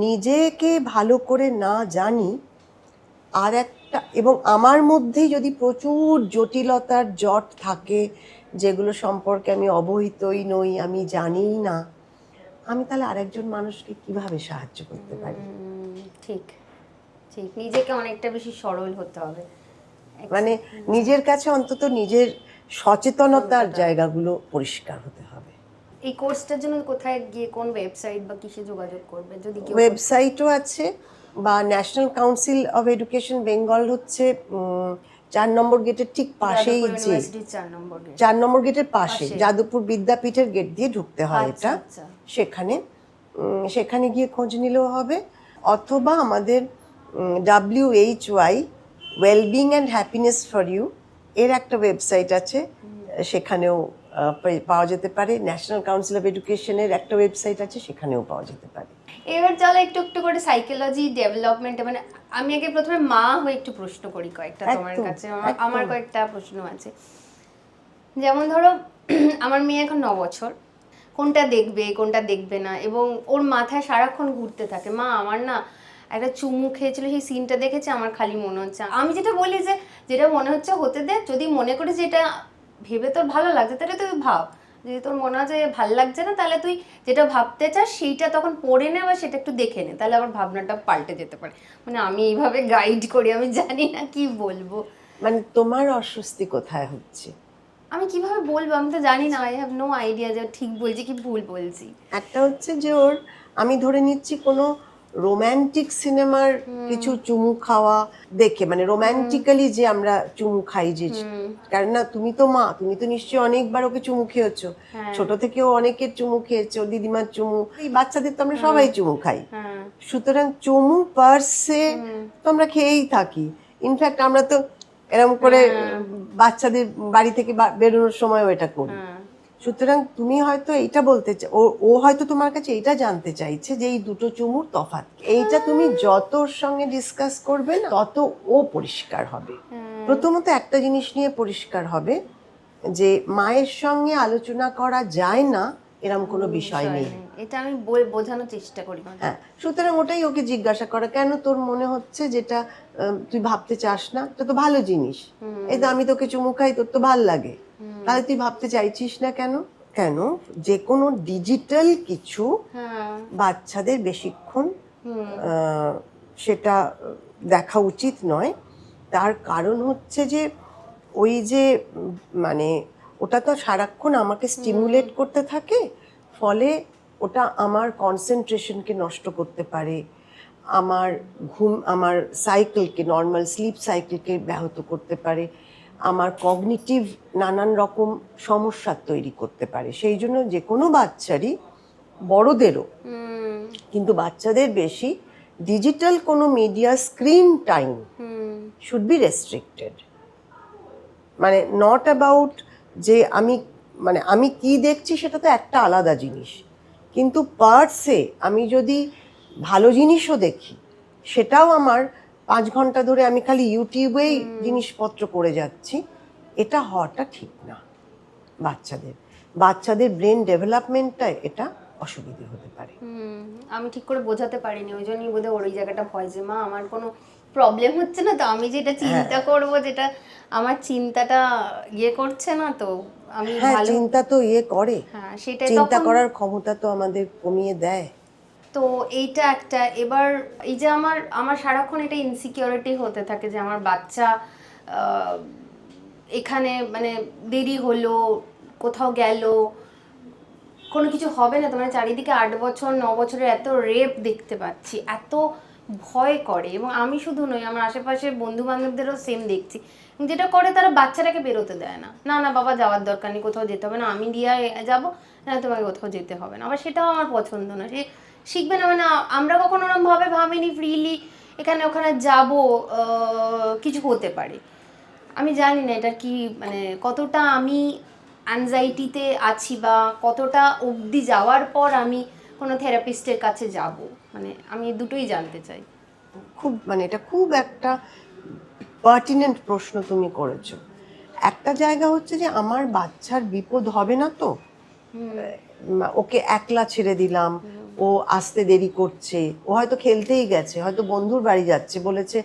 নিজেকে ভালো করে না জানি, আর একটা, এবং আমার মধ্যেই যদি প্রচুর জটিলতার জট থাকে যেগুলো সম্পর্কে আমি অবহিতই নই, আমি জানিই না, আমি তাহলে আরেকজন মানুষকে কিভাবে সাহায্য করতে পারি? ঠিক ঠিক, নিজেকে অনেকটা বেশি সরল হতে হবে, মানে নিজের কাছে অন্তত নিজের সচেতনতার জায়গাগুলো পরিষ্কার হতে হবে। এই কোর্সটার জন্য কোথায় গিয়ে, কোন ওয়েবসাইট বা কিসে যোগাযোগ করবে? যদি কেউ ওয়েবসাইটও আছে, বা national council of education Bengal হচ্ছে 4 নম্বর গেটের ঠিক পাশেই, যে 4 নম্বর গেটের পাশে যাদবপুর বিদ্যাপীঠের গেট দিয়ে ঢুকতে হয় এটা, সেখানে গিয়ে খোঁজ নিলেও হবে। অথবা আমাদের WHY wellbeing and happiness for you এর একটা ওয়েবসাইট আছে, সেখানেও পাওয়া যেতে পারে। ন্যাশনাল কাউন্সিল অফ এডুকেশনের একটা ওয়েবসাইট আছে, সেখানেও পাওয়া যেতে পারে। এবার চলো একটু একটু করে সাইকোলজি ডেভেলপমেন্টে, মানে আমি আগে প্রথমে মা হয়ে একটু প্রশ্ন করি কয়েকটা তোমার কাছে। আমার কয়েকটা প্রশ্ন আছে। যেমন ধরো, আমার মেয়ে এখন 9 বছর, কোনটা দেখবে কোনটা দেখবে না, এবং ওর মাথায় সারাক্ষণ ঘুরতে থাকে, মা আমার না একটা চুমু খেয়েছিল, সেই সিনটা দেখেছে, আমার খালি মনে হচ্ছে, আমি যেটা বলি যে যেটা মনে হচ্ছে হতে দে, যদি মনে করিস যেটা ভেবে তোর ভালো লাগছে তাহলে তুই ভাব, যদি তোর মনে হয় যে ভালো লাগছে না তাহলে তুই যেটা ভাবতে চাস সেইটা তখন পড়ে নে বা সেটা একটু দেখে নে, তাহলে আবার ভাবনাটা পাল্টে যেতে পারে। মানে আমি এইভাবে গাইড করি, আমি জানি না কি বলবো। মানে তোমার অস্বস্তি কোথায় হচ্ছে? আমি কিভাবে বলবো, আমি তো জানি না, আই হ্যাভ নো আইডিয়া যে ঠিক বলছি কি ভুল বলছি। একটা হচ্ছে যে ওর, আমি ধরে নিচ্ছি কোনো রোম্যান্টিক সিনেমার কিছু চুমু খাওয়া দেখে, মানে রোম্যান্টিক্যালি যে আমরা চুমু খাই যে, কারণ না তুমি তো মা, তুমি তো নিশ্চয়ই অনেকবার ওকে চুমু খেয়েছো, ছোট থেকেও অনেকের চুমু খেয়েছো, দিদিমার চুমু, এই বাচ্চাদের তো আমরা সবাই চুমু খাই। সুতরাং চুমু পার্সে তো আমরা খেয়েই থাকি। ইনফ্যাক্ট আমরা তো এরকম করে বাচ্চাদের বাড়ি থেকে বেরোনোর সময়ও এটা করি। সুতরাং তুমি হয়তো এইটা বলতে ও হয়তো তোমার কাছে এইটা জানতে চাইছে যে এই দুটো চুমুর তফাৎ কি। এইটা তুমি যত ওর সঙ্গে ডিসকাস করবে না তত ও পরিষ্কার হবে। প্রথমত একটা জিনিস নিয়ে পরিষ্কার হবে যে মায়ের সঙ্গে আলোচনা করা যায় না এরকম কোনো বিষয় নেই। এটা আমি বোঝানোর চেষ্টা করি। হ্যাঁ, সুতরাং ওটাই ওকে জিজ্ঞাসা করা, কেন তোর মনে হচ্ছে যেটা তুই ভাবতে চাস না, এটা তো ভালো জিনিস, এই তো আমি তোকে চুমু খাই, তোর তো ভাল লাগে, তাহলে তুই ভাবতে চাইছিস না কেন? কেন যে কোনো ডিজিটাল কিছু বাচ্চাদের বেশিক্ষণ সেটা দেখা উচিত নয়। তার কারণ হচ্ছে যে ওই যে মানে ওটা তো সারাক্ষণ আমাকে স্টিমুলেট করতে থাকে, ফলে ওটা আমার কনসেন্ট্রেশনকে নষ্ট করতে পারে, আমার ঘুম, আমার সাইকেলকে, নর্মাল স্লিপ সাইকেলকে ব্যাহত করতে পারে, আমার কগনিটিভ নানান রকম সমস্যা তৈরি করতে পারে। সেই জন্য যে কোনো বাচ্চারই, বড়দেরও, কিন্তু বাচ্চাদের বেশি, ডিজিটাল কোনো media screen time should be restricted. মানে নট অ্যাবাউট যে আমি কি দেখছি সেটা তো একটা আলাদা জিনিস, কিন্তু পার্টসে আমি যদি ভালো জিনিসও দেখি সেটাও আমার 5 ঘন্টা ধরে আমি খালি ইউটিউবেই জিনিসপত্র করে যাচ্ছি, এটা হওয়াটা ঠিক না। বাচ্চাদের ব্রেন ডেভেলপমেন্টটা এটা অসুবিধে হতে পারে। আমি ঠিক করে বোঝাতে পারিনি, ওই জন্যই বোধহয় ওর ওই জায়গাটা ভয় যে মা আমার কোনো প্রবলেম হচ্ছে না তো, আমি যেটা চিন্তা করব, যেটা আমার চিন্তাটা করছে না তো, আমি ভালো চিন্তা তো করে, সেটাই চিন্তা করার ক্ষমতা তো আমাদের কমিয়ে দেয়। তো এইটা একটা। এবার এই যে আমার সারাক্ষণ এটা ইনসিকিউরিটি হতে থাকে যে আমার বাচ্চা এখানে মানে দেরি হলো, কোথাও গেল, কোনো কিছু হবে না তো, মানে চারিদিকে 8 বছর 9 বছরের এত রেপ দেখতে পাচ্ছি, এত ভয় করে। এবং আমি শুধু নই, আমার আশেপাশের বন্ধু বান্ধবদেরও সেম দেখছি, যেটা করে তারা বাচ্চাটাকে বেরোতে দেয় না, না না বাবা যাওয়ার দরকার নেই, কোথাও যেতে হবে না, আমি দিয়ে যাবো, না তোমাকে কোথাও যেতে হবে না। আবার সেটাও আমার পছন্দ না, সে শিখবে না, মানে আমরা কখনো ওরকমভাবে ভাবিনি ফ্রিলি এখানে ওখানে যাব, কিছু হতে পারে। আমি জানি না এটা কি, মানে কতটা আমি অ্যাংজাইটিতে আছি বা কতটা অবধি যাওয়ার পর আমি কোনো থেরাপিস্টের কাছে যাব, মানে আমি দুটোই জানতে চাই। এটা খুব একটা পার্টিনেন্ট প্রশ্ন তুমি করেছো। একটা জায়গা হচ্ছে যে আমার বাচ্চার বিপদ হবে না তো, ওকে একলা ছেড়ে দিলাম, ও আসতে দেরি করছে, ও হয়তো খেলতেই গেছে, হয়তো বন্ধুর বাড়ি যাচ্ছে, বলেছে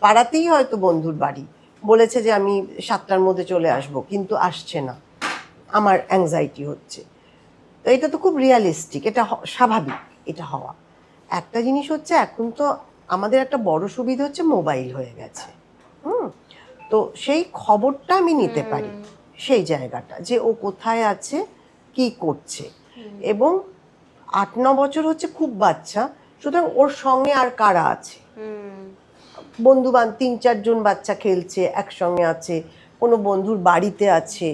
পাড়াতেই হয়তো বন্ধুর বাড়ি, বলেছে যে আমি 7টার মধ্যে চলে আসব, কিন্তু আসছে না, আমার অ্যাংজাইটি হচ্ছে। তো এটা তো খুব রিয়ালিস্টিক, এটা স্বাভাবিক এটা হওয়া। একটা জিনিস হচ্ছে এখন তো আমাদের একটা বড় সুবিধা হচ্ছে মোবাইল হয়ে গেছে, তো সেই খবরটা আমি নিতে পারি, সেই জায়গাটা যে ও কোথায় আছে, কি করছে। এবং 8-9 বছর হচ্ছে খুব বাচ্চা, সুতরাং ওর সঙ্গে আর কারা আছে, বন্ধু 3-4 জন বাচ্চা খেলছে একসঙ্গে আছে, কোনো বন্ধুর বাড়িতে আছে,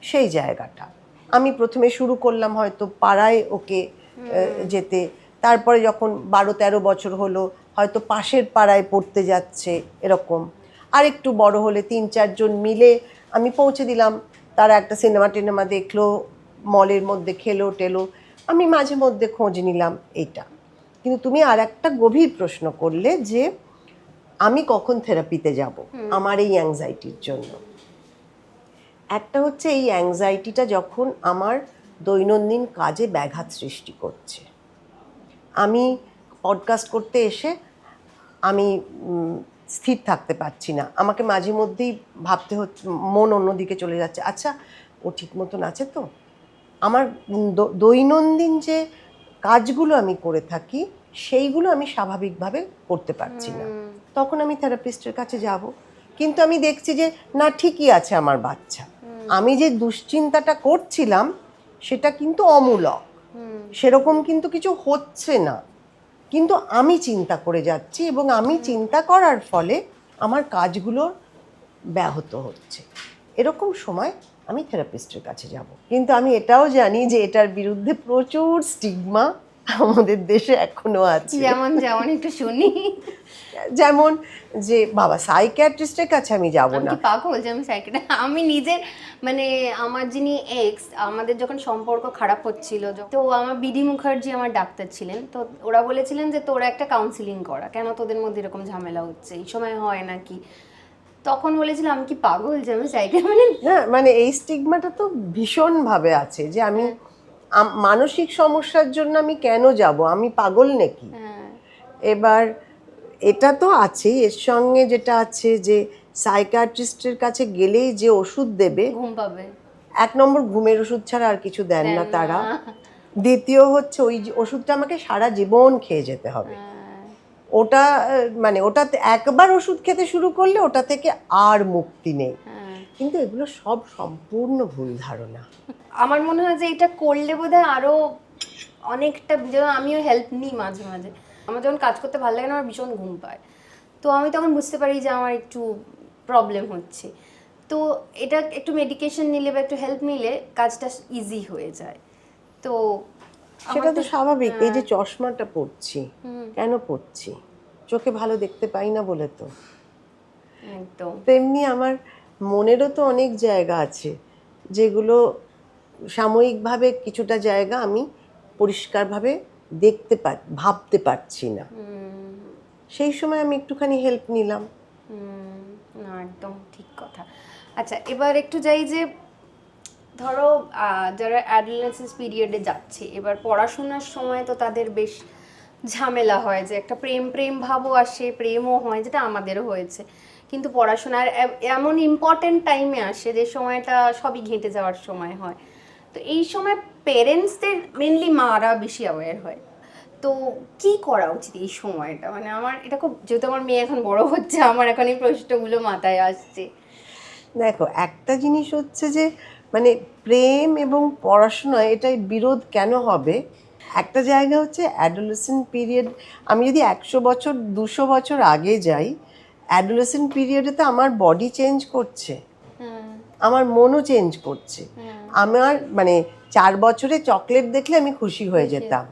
সেই জায়গাটা আমি প্রথমে শুরু করলাম হয়তো পাড়ায় ওকে যেতে, তারপরে যখন 12-13 বছর হলো হয়তো পাশের পাড়ায় পড়তে যাচ্ছে, এরকম। আর একটু বড় হলে 3-4 জন মিলে আমি পৌঁছে দিলাম, তারা একটা সিনেমা দেখলো, মলের মধ্যে খেলো টেলো, আমি মাঝে মধ্যে খোঁজ নিলাম এইটা। কিন্তু তুমি আর একটা গভীর প্রশ্ন করলে যে আমি কখন থেরাপিতে যাব আমার এই অ্যাংজাইটির জন্য। একটা হচ্ছে এই অ্যাংজাইটিটা যখন আমার দৈনন্দিন কাজে ব্যাঘাত সৃষ্টি করছে। আমি পডকাস্ট করতে এসে আমি স্থির থাকতে পারছি না, আমাকে মাঝে মধ্যেই ভাবতে হচ্ছে, মন অন্যদিকে চলে যাচ্ছে, আচ্ছা ও ঠিক মতন আছে তো। আমার দৈনন্দিন যে কাজগুলো আমি করে থাকি সেইগুলো আমি স্বাভাবিকভাবে করতে পারছি না। তখন আমি থেরাপিস্টের কাছে যাব, কিন্তু আমি দেখছি যে না, ঠিকই আছে আমার বাচ্চা, আমি যে দুশ্চিন্তাটা করছিলাম সেটা কিন্তু অমূলক, সেরকম কিন্তু কিছু হচ্ছে না, কিন্তু আমি চিন্তা করে যাচ্ছি এবং আমি চিন্তা করার ফলে আমার কাজগুলো ব্যাহত হচ্ছে। এরকম সময় আমি থেরাপিস্টের কাছে যাব, কিন্তু আমি এটাও জানি যে এটার বিরুদ্ধে প্রচুর স্টিগমা আমাদের দেশে এখনো আছে। যেমন যেমন একটু শুনি। যেমন যে বাবা সাইকিয়াট্রিস্টের কাছে আমি যাব আমি না। কি পাগল যে আমি সাইকেট্রিস্ট? আমি নিজের মানে আমার যিনি এক্স, আমাদের যখন সম্পর্ক খারাপ হচ্ছিল, তো আমার বিডি মুখার্জি আমার ডাক্তার ছিলেন, তো ওরা বলেছিলেন যে তোরা একটা কাউন্সিলিং করা, কেন তোদের মধ্যে এরকম ঝামেলা হচ্ছে, এই সময় হয় নাকি। তখন বলেছিলাম আমি কি পাগল যে আমি মানে না, মানে এই স্টিগমাটা তো ভীষণভাবে আছে যে আমি মানসিক সমস্যার জন্য আমি কেন যাব, আমি পাগল নাকি। এবার এটা তো আছেই, এর সঙ্গে যেটা আছে যে সাইকিয়াট্রিস্টের কাছে গেলেই যে ওষুধ দেবে, ঘুম পাবে, 1 নম্বর ঘুমের ওষুধ ছাড়া আর কিছু দেন না তারা। দ্বিতীয় হচ্ছে ওই ওষুধটা আমাকে সারা জীবন খেয়ে যেতে হবে। ওটা মানে ওটাতে একবার ওষুধ খেতে শুরু করলে ওটা থেকে আর মুক্তি নেই। কিন্তু এগুলো সব সম্পূর্ণ ভুল ধারণা। আমার মনে হয় যে এটা করলে বোধহয় আরো অনেকটা, যেমন আমিও হেল্প নিই মাঝে মাঝে, আমার যখন কাজ করতে ভালো লাগে না, আমার ভীষণ ঘুম পায়, তো আমি তখন বুঝতে পারি যে আমার একটু প্রবলেম হচ্ছে, তো এটা একটু মেডিকেশন নিলে বা একটু হেল্প নিলে কাজটা ইজি হয়ে যায়। তো সেটা তো স্বাভাবিক। এই যে চশমাটা পরছি, কেন পরছি? চোখে ভালো দেখতে পাই না বলে তো। একদম তেমনি আমার মনেরও তো অনেক জায়গা আছে যেগুলো সাময়িকভাবে কিছুটা জায়গা আমি পরিষ্কারভাবে ভাবতে পারছি না, সেই সময় আমি একটুখানি হেল্প নিলাম। না, একদম ঠিক কথা। আচ্ছা, এবার একটু যাই যে ধরো যারা অ্যাডোলেসেন্স পিরিয়ডে যাচ্ছে, এবার পড়াশোনার সময় তো তাদের বেশ ঝামেলা হয়, যে একটা প্রেম প্রেম ভাবও আসে, প্রেমও হয়, যেটা আমাদেরও হয়েছে, কিন্তু পড়াশোনার এমন ইম্পর্টেন্ট টাইমে আসে যে সময়টা সবই ঘেঁটে যাওয়ার সময় হয়। তো এই সময় পেরেন্টসদের, মেনলি মারা বেশি অ্যাওয়্যার হয়, তো কি করা উচিত এই সময়টা? মানে আমার এটা খুব, যেহেতু আমার মেয়ে এখন বড় হচ্ছে, আমার এখন এই প্রশ্নগুলো মাথায় আসছে। দেখো, একটা জিনিস হচ্ছে যে মানে প্রেম এবং পড়াশোনা এটাই বিরোধ কেন হবে? একটা জায়গা হচ্ছে অ্যাডোলেসেন্ট পিরিয়ড। আমি যদি 100 বছর 200 বছর আগে যাই, অ্যাডোলেসেন্ট পিরিয়ডে তো আমার বডি চেঞ্জ করছে, আমার মনও চেঞ্জ করছে। আমার মানে 4 বছরে চকলেট দেখলে আমি খুশি হয়ে যেতাম,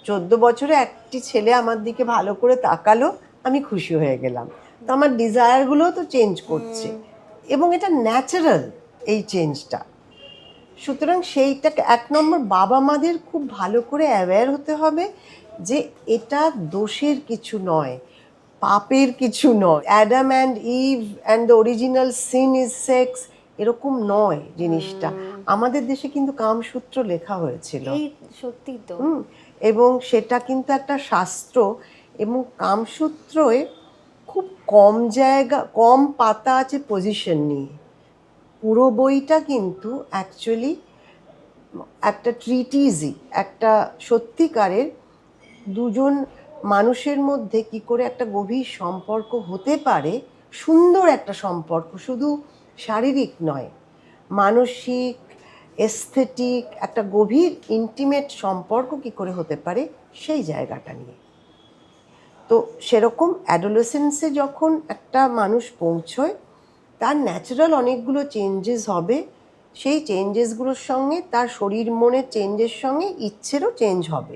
14 বছরে একটি ছেলে আমার দিকে ভালো করে তাকালো, আমি খুশি হয়ে গেলাম। তো আমার ডিজায়ারগুলোও তো চেঞ্জ করছে এবং এটা ন্যাচারাল, এই চেঞ্জটা। সুতরাং সেইটাকে 1 নম্বর বাবা মাদের খুব ভালো করে অ্যাওয়্যার হতে হবে যে এটা দোষের কিছু নয়, পাপের কিছু নয়। Adam and Eve and the original sin is sex, এরকম নয় জিনিসটা। আমাদের দেশে কিন্তু কামসূত্র লেখা হয়েছিল, এই সত্যি তো। এবং সেটা কিন্তু একটা শাস্ত্র, এবং কামসূত্রে খুব কম জায়গা, কম পাতা আছে পজিশন নিয়ে। পুরো বইটা কিন্তু অ্যাকচুয়ালি একটা ট্রিটিজই, একটা সত্যিকারের দুজন মানুষের মধ্যে কি করে একটা গভীর সম্পর্ক হতে পারে, সুন্দর একটা সম্পর্ক, শুধু শারীরিক নয়, মানসিক, এস্থেটিক, একটা গভীর ইন্টিমেট সম্পর্ক কি করে হতে পারে, সেই জায়গাটা নিয়ে। তো সেরকম অ্যাডোলেসেন্সে যখন একটা মানুষ পৌঁছয়, তার ন্যাচারাল অনেকগুলো চেঞ্জেস হবে, সেই চেঞ্জেসগুলোর সঙ্গে তার শরীর মনের চেঞ্জের সঙ্গে ইচ্ছেরও চেঞ্জ হবে।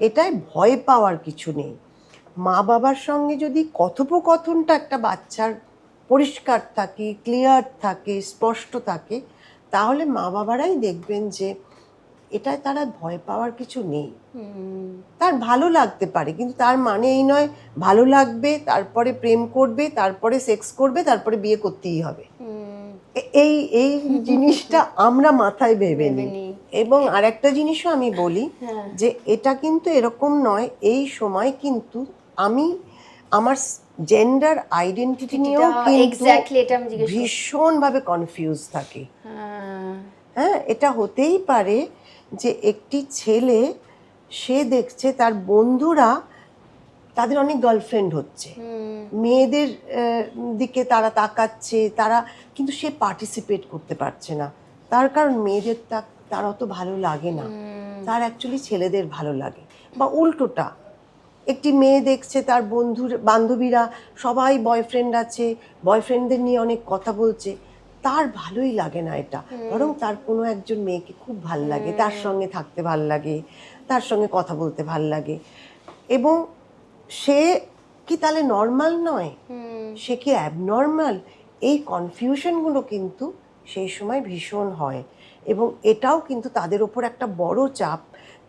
এটাই ভয় পাওয়ার কিছু নেই। মা বাবার সঙ্গে যদি কথোপকথনটা একটা বাচ্চার পরিষ্কার থাকে, ক্লিয়ার থাকে, স্পষ্ট থাকে, তাহলে মা বাবারাই দেখবেন যে এটায় তারা ভয় পাওয়ার কিছু নেই। তার ভালো লাগতে পারে, কিন্তু তার মানে এই নয় ভালো লাগবে তারপরে প্রেম করবে, তারপরে সেক্স করবে, তারপরে বিয়ে করতেই হবে। এই এই জিনিসটা আমরা মাথায় ভেবে নিই। এবং আরেকটা জিনিসও আমি বলি যে এটা কিন্তু এরকম নয়, এই সময় কিন্তু আমার জেন্ডার আইডেন্টিটি নিয়েও কিন্তু এক্স্যাক্টলি এটা আমি জিজ্ঞেস ভীষণভাবে কনফিউজ থাকে। হ্যাঁ হ্যাঁ, এটা হতেই পারে যে একটি ছেলে সে দেখছে তার বন্ধুরা তাদের অনেক গার্লফ্রেন্ড হচ্ছে, মেয়েদের দিকে তারা তাকাচ্ছে, তারা কিন্তু সে পার্টিসিপেট করতে পারছে না। তার কারণ মেয়েদের তার অত ভালো লাগে না, তার অ্যাকচুয়ালি ছেলেদের ভালো লাগে। বা উল্টোটা, একটি মেয়ে দেখছে তার বান্ধবীরা সবাই বয়ফ্রেন্ড আছে, বয়ফ্রেন্ডদের নিয়ে অনেক কথা বলছে, তার ভালোই লাগে না এটা, বরং তার কোনো একজন মেয়েকে খুব ভাল লাগে, তার সঙ্গে থাকতে ভাল লাগে, তার সঙ্গে কথা বলতে ভাল লাগে। এবং সে কি তাহলে নর্মাল নয়, সে কি অ্যাবনর্মাল? এই কনফিউশনগুলো কিন্তু সেই সময় ভীষণ হয়, এবং এটাও কিন্তু তাদের ওপর একটা বড় চাপ,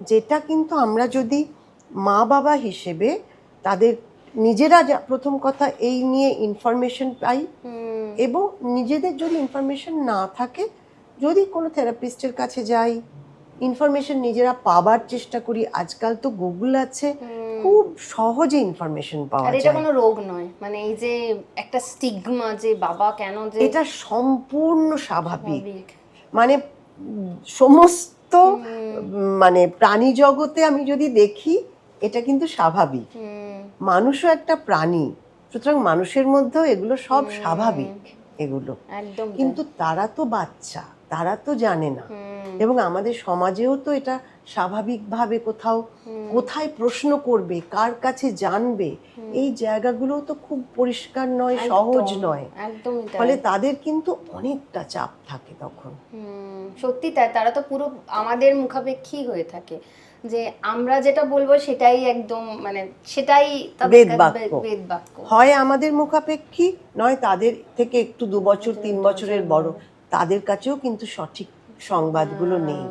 যেটা কিন্তু আমরা যদি মা বাবা হিসেবে তাদের নিজেরা প্রথম কথা এই নিয়ে ইনফরমেশন পাই, এবং নিজেদের যদি ইনফরমেশন না থাকে, যদি কোনো থেরাপিস্টের কাছে যাই, ইনফরমেশন নিজেরা পাবার চেষ্টা করি। আজকাল তো গুগল আছে, খুব সহজে ইনফরমেশন পাওয়া আর এটা যায়। কোনো রোগ নয়, মানে এই যে একটা স্টিগমা যে বাবা কেন, যে এটা সম্পূর্ণ স্বাভাবিক। মানে সমস্ত মানে প্রাণী জগতে আমি যদি দেখি, এটা কিন্তু স্বাভাবিক। মানুষও একটা প্রাণী, সুতরাং মানুষের মধ্যেও এগুলো সব স্বাভাবিক এগুলো। একদম কিন্তু তারা তো বাচ্চা, তারা তো জানে না। এবং আমাদের সমাজেও তো এটা স্বাভাবিকভাবে কোথায় প্রশ্ন করবে, কার কাছে জানবে, এই জায়গাগুলো তো খুব পরিষ্কার নয়, সহজ নয়। একদমই তাই। ফলে তাদের কিন্তু অনেকটা চাপ থাকে তখন। সত্যি তাই, তারা তো পুরো আমাদের মুখাপেক্ষী হয়ে থাকে, যে আমরা যেটা বলবো সেটাই একদম, মানে সেটাই বেদবাক্য। হয় আমাদের মুখাপেক্ষী, নয় তাদের থেকে একটু 2 বছর 3 বছরের বড়, তাদের কাছেও কিন্তু সঠিক সংবাদগুলো নেই।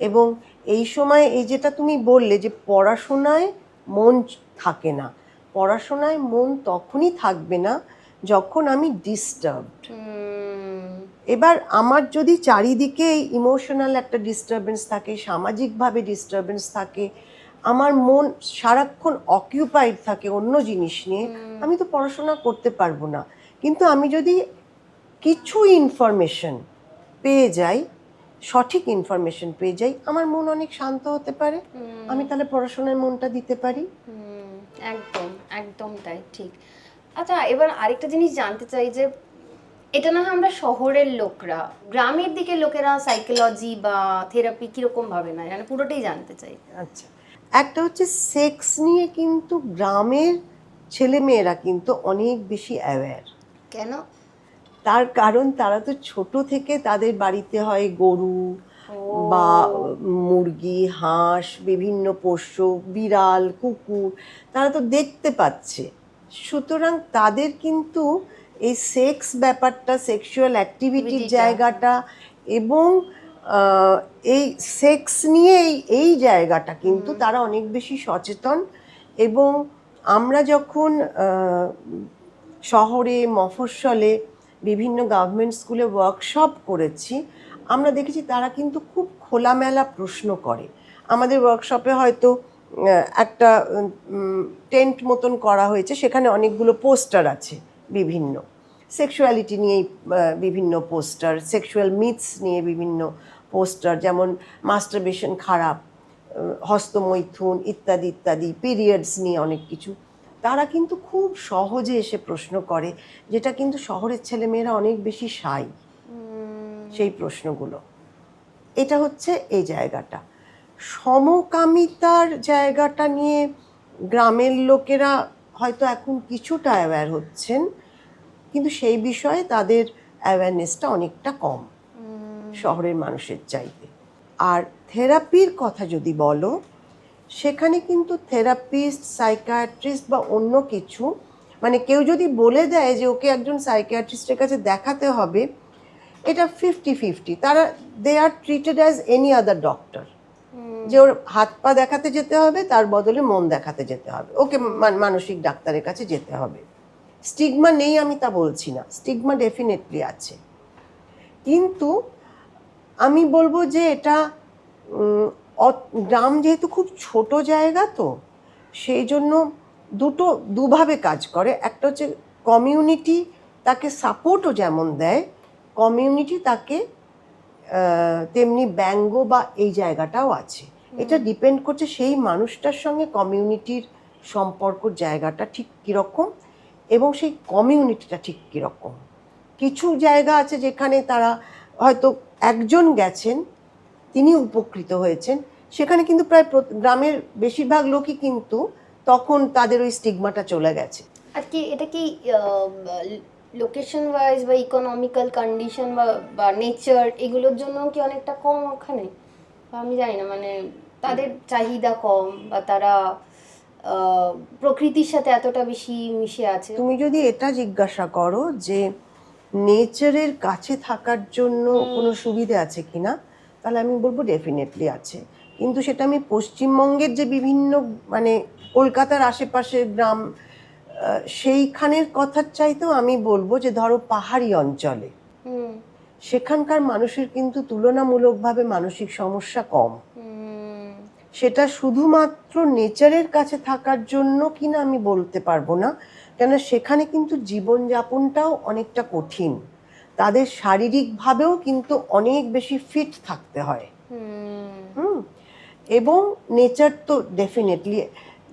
এবং এই সময় এই যেটা তুমি বললে যে পড়াশোনায় মন থাকে না, পড়াশোনায় মন তখনই থাকবে না যখন আমি ডিস্টার্বড। এবার আমার যদি চারিদিকে ইমোশনাল একটা ডিস্টারবেন্স থাকে, সামাজিকভাবে ডিস্টারবেন্স থাকে, আমার মন সারাক্ষণ অকিউপাইড থাকে অন্য জিনিস নিয়ে, আমি তো পড়াশোনা করতে পারবো না। কিন্তু আমি যদি কিছু ইনফরমেশন পেয়ে যাই, সঠিক ইনফরমেশন পেয়ে যাই, আমার মন অনেক শান্ত হতে পারে, আমি তাহলে পড়াশোনায় মনটা দিতে পারি। একদম একদম তাই, ঠিক। আচ্ছা, এবার আরেকটা জিনিস জানতে চাই, যে এটা না হয় আমরা শহরের লোকরা, গ্রামের দিকে লোকেরা সাইকোলজি বা থেরাপি কিরকম ভাবে না, মানে পুরোটাই জানতে চাই। আচ্ছা, একটা হচ্ছে সেক্স নিয়ে কিন্তু গ্রামের ছেলেমেয়েরা কিন্তু অনেক বেশি অ্যাওয়্যার। কেন? তার কারণ তারা তো ছোট থেকে তাদের বাড়িতে হয় গরু বা মুরগি, হাঁস, বিভিন্ন পোষ্য, বিড়াল, কুকুর, তারা তো দেখতে পাচ্ছে। সুতরাং তাদের কিন্তু এই সেক্স ব্যাপারটা, সেক্সুয়াল অ্যাক্টিভিটির জায়গাটা এবং এই সেক্স নিয়ে এই জায়গাটা কিন্তু তারা অনেক বেশি সচেতন। এবং আমরা যখন শহরে, মফস্বলে বিভিন্ন গভর্নমেন্ট স্কুলে ওয়ার্কশপ করেছি, আমরা দেখেছি তারা কিন্তু খুব খোলামেলা প্রশ্ন করে। আমাদের ওয়ার্কশপে হয়তো একটা টেন্ট মতন করা হয়েছে, সেখানে অনেকগুলো পোস্টার আছে বিভিন্ন সেক্সুয়ালিটি নিয়ে, বিভিন্ন পোস্টার, সেক্সুয়াল মিথস নিয়ে বিভিন্ন পোস্টার, যেমন মাস্টারবেশন খারাপ, হস্তমৈথুন ইত্যাদি ইত্যাদি, পিরিয়ডস নিয়ে অনেক কিছু। তারা কিন্তু খুব সহজে এসে প্রশ্ন করে, যেটা কিন্তু শহরের ছেলেমেয়েরা অনেক বেশি শাই সেই প্রশ্নগুলো। এটা হচ্ছে এই জায়গাটা। সমকামিতার জায়গাটা নিয়ে গ্রামের লোকেরা হয়তো এখন কিছুটা অ্যাওয়্যার হচ্ছেন, কিন্তু সেই বিষয়ে তাদের অ্যাওয়ারনেসটা অনেকটা কম শহরের মানুষের চাইতে। আর থেরাপির কথা যদি বলো, সেখানে কিন্তু থেরাপিস্ট, সাইকিয়াট্রিস্ট বা অন্য কিছু, মানে কেউ যদি বলে দেয় যে ওকে একজন সাইকিয়াট্রিস্টের কাছে দেখাতে হবে, এটা 50-50। তারা they are treated as any other doctor, যে ওর হাত পা দেখাতে যেতে হবে, তার বদলে মন দেখাতে যেতে হবে, ওকে মানসিক ডাক্তারের কাছে যেতে হবে। স্টিগমা নেই আমি তা বলছি না, স্টিগমা ডেফিনেটলি আছে, কিন্তু আমি বলবো যে এটা গ্রাম যেহেতু খুব ছোট জায়গা, তো সেই জন্য দুভাবে কাজ করে। একটা হচ্ছে কমিউনিটি তাকে সাপোর্টও যেমন দেয়, কমিউনিটি তাকে তেমনি ব্যঙ্গ বা এই জায়গাটাও আছে। এটা ডিপেন্ড করছে সেই মানুষটার সঙ্গে কমিউনিটির সম্পর্কর জায়গাটা ঠিক কীরকম এবং সেই কমিউনিটিটা ঠিক কীরকম। কিছু জায়গা আছে যেখানে তারা হয়তো একজন গেছেন, তিনি উপকৃত হয়েছেন, সেখানে কিন্তু প্রায় গ্রামের বেশিরভাগ লোকই কিন্তু তখন তাদের ওই স্টিগমাটা চলে গেছে। আর কি এটা কি লোকেশন ওয়াইজ বা ইকোনমিক্যাল কন্ডিশন বা নেচার এগুলোর জন্য কি অনেকটা কম ওখানে? বা আমি জানি না, মানে তাদের চাহিদা কম বা তারা প্রকৃতির সাথে এতটা বেশি মিশে আছে? তুমি যদি এটা জিজ্ঞাসা করো যে নেচারের কাছে থাকার জন্য কোনো সুবিধা আছে কিনা, তাহলে আমি বলবো ডেফিনেটলি আছে। কিন্তু সেটা আমি পশ্চিমবঙ্গের যে বিভিন্ন মানে কলকাতার আশেপাশের গ্রাম সেইখানের কথার চাইতেও আমি বলবো যে ধরো পাহাড়ি অঞ্চলে সেখানকার মানুষের কিন্তু তুলনামূলকভাবে মানসিক সমস্যা কম। সেটা শুধুমাত্র নেচারের কাছে থাকার জন্য কিনা আমি বলতে পারবো না, কেন সেখানে কিন্তু জীবনযাপনটাও অনেকটা কঠিন, তাদের শারীরিকভাবেও কিন্তু অনেক বেশি ফিট থাকতে হয়। এবং নেচার তো ডেফিনেটলি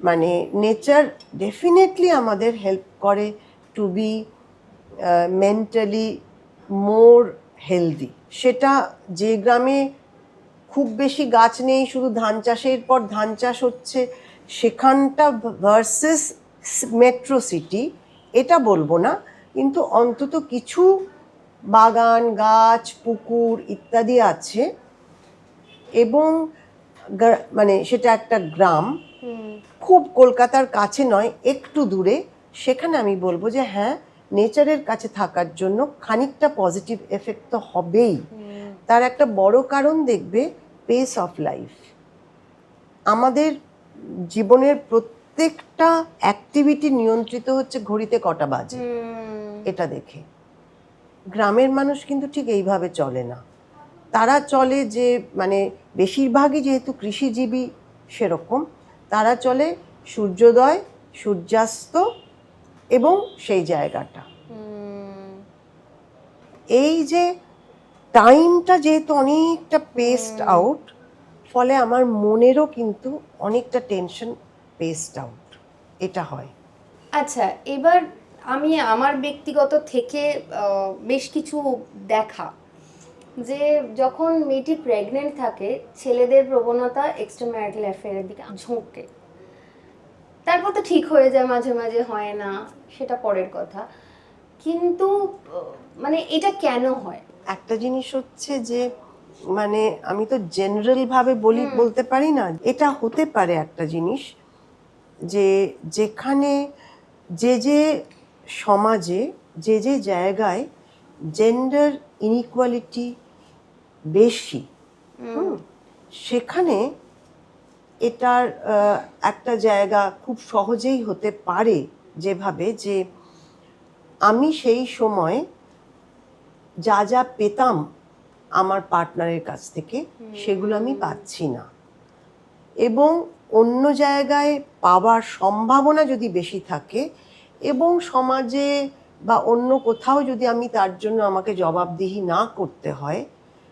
মানে নেচার ডেফিনেটলি আমাদের হেল্প করে টু বি মেন্টালি মোর হেলদি। সেটা যে গ্রামে খুব বেশি গাছ নেই, শুধু ধান চাষের পর ধান চাষ হচ্ছে, সেখানটা ভার্সেস মেট্রো সিটি এটা বলবো না, কিন্তু অন্তত কিছু বাগান, গাছ, পুকুর ইত্যাদি আছে এবং মানে সেটা একটা গ্রাম, খুব কলকাতার কাছে নয়, একটু দূরে। সেখানে আমি বলবো যে হ্যাঁ, নেচারের কাছে থাকার জন্য খানিকটা পজিটিভ এফেক্ট তো হবেই। তার একটা বড় কারণ দেখবে পেস অফ লাইফ। আমাদের জীবনের প্রত্যেকটা অ্যাক্টিভিটি নিয়ন্ত্রিত হচ্ছে ঘড়িতে কটা বাজে এটা দেখে। গ্রামের মানুষ কিন্তু ঠিক এইভাবে চলে না। তারা চলে যে মানে বেশিরভাগই যেহেতু কৃষিজীবী, সেরকম তারা চলে সূর্যোদয়, সূর্যাস্ত এবং সেই জায়গাটা। এই যে টাইমটা যেহেতু অনেকটা পেসড আউট, ফলে আমার মনেরও কিন্তু অনেকটা টেনশন পেসড আউট এটা হয়। আচ্ছা, এবার আমি আমার ব্যক্তিগত থেকে বেশ কিছু দেখা যে যখন মেয়েটি প্রেগনেন্ট থাকে ছেলেদের প্রবণতা এক্সট্রা ম্যারিটাল অ্যাফেয়ারের দিকে ঝোঁকে, তারপর তো ঠিক হয়ে যায়, মাঝে মাঝে হয় না, সেটা পরের কথা। কিন্তু মানে এটা কেন হয়? একটা জিনিস হচ্ছে যে মানে আমি তো জেনারেল ভাবে বলতে পারি না, এটা হতে পারে একটা জিনিস যে যেখানে যে সমাজে যে জায়গায় জেন্ডার ইনইকুয়ালিটি বেশি, সেখানে এটার একটা জায়গা খুব সহজেই হতে পারে, যেভাবে যে আমি সেই সময় যা যা পেতাম আমার পার্টনারের কাছ থেকে সেগুলো আমি পাচ্ছি না, এবং অন্য জায়গায় পাওয়ার সম্ভাবনা যদি বেশি থাকে এবং সমাজে বা অন্য কোথাও যদি আমি তার জন্য আমাকে জবাবদিহি না করতে হয়,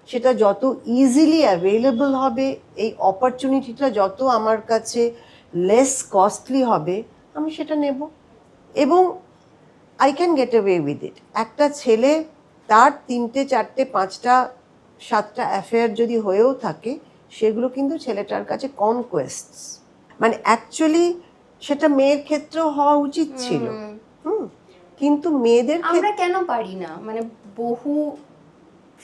সেটা যত ইজিলি অ্যাভেলেবল হবে, এই অপরচুনিটিটা যত আমার কাছে লেস কস্টলি হবে, আমি সেটা নেব এবং I can get away with ইট। একটা ছেলে তার 3টে 4টে 5টা 7টা অ্যাফেয়ার যদি হয়েও থাকে, সেগুলো কিন্তু ছেলেটার কাছে কনকোয়েস্টস। মানে অ্যাকচুয়ালি সেটা মেয়ের ক্ষেত্রেও হওয়া উচিত ছিল, কিন্তু মেয়েদের আমরা কেন পারি না, মানে বহু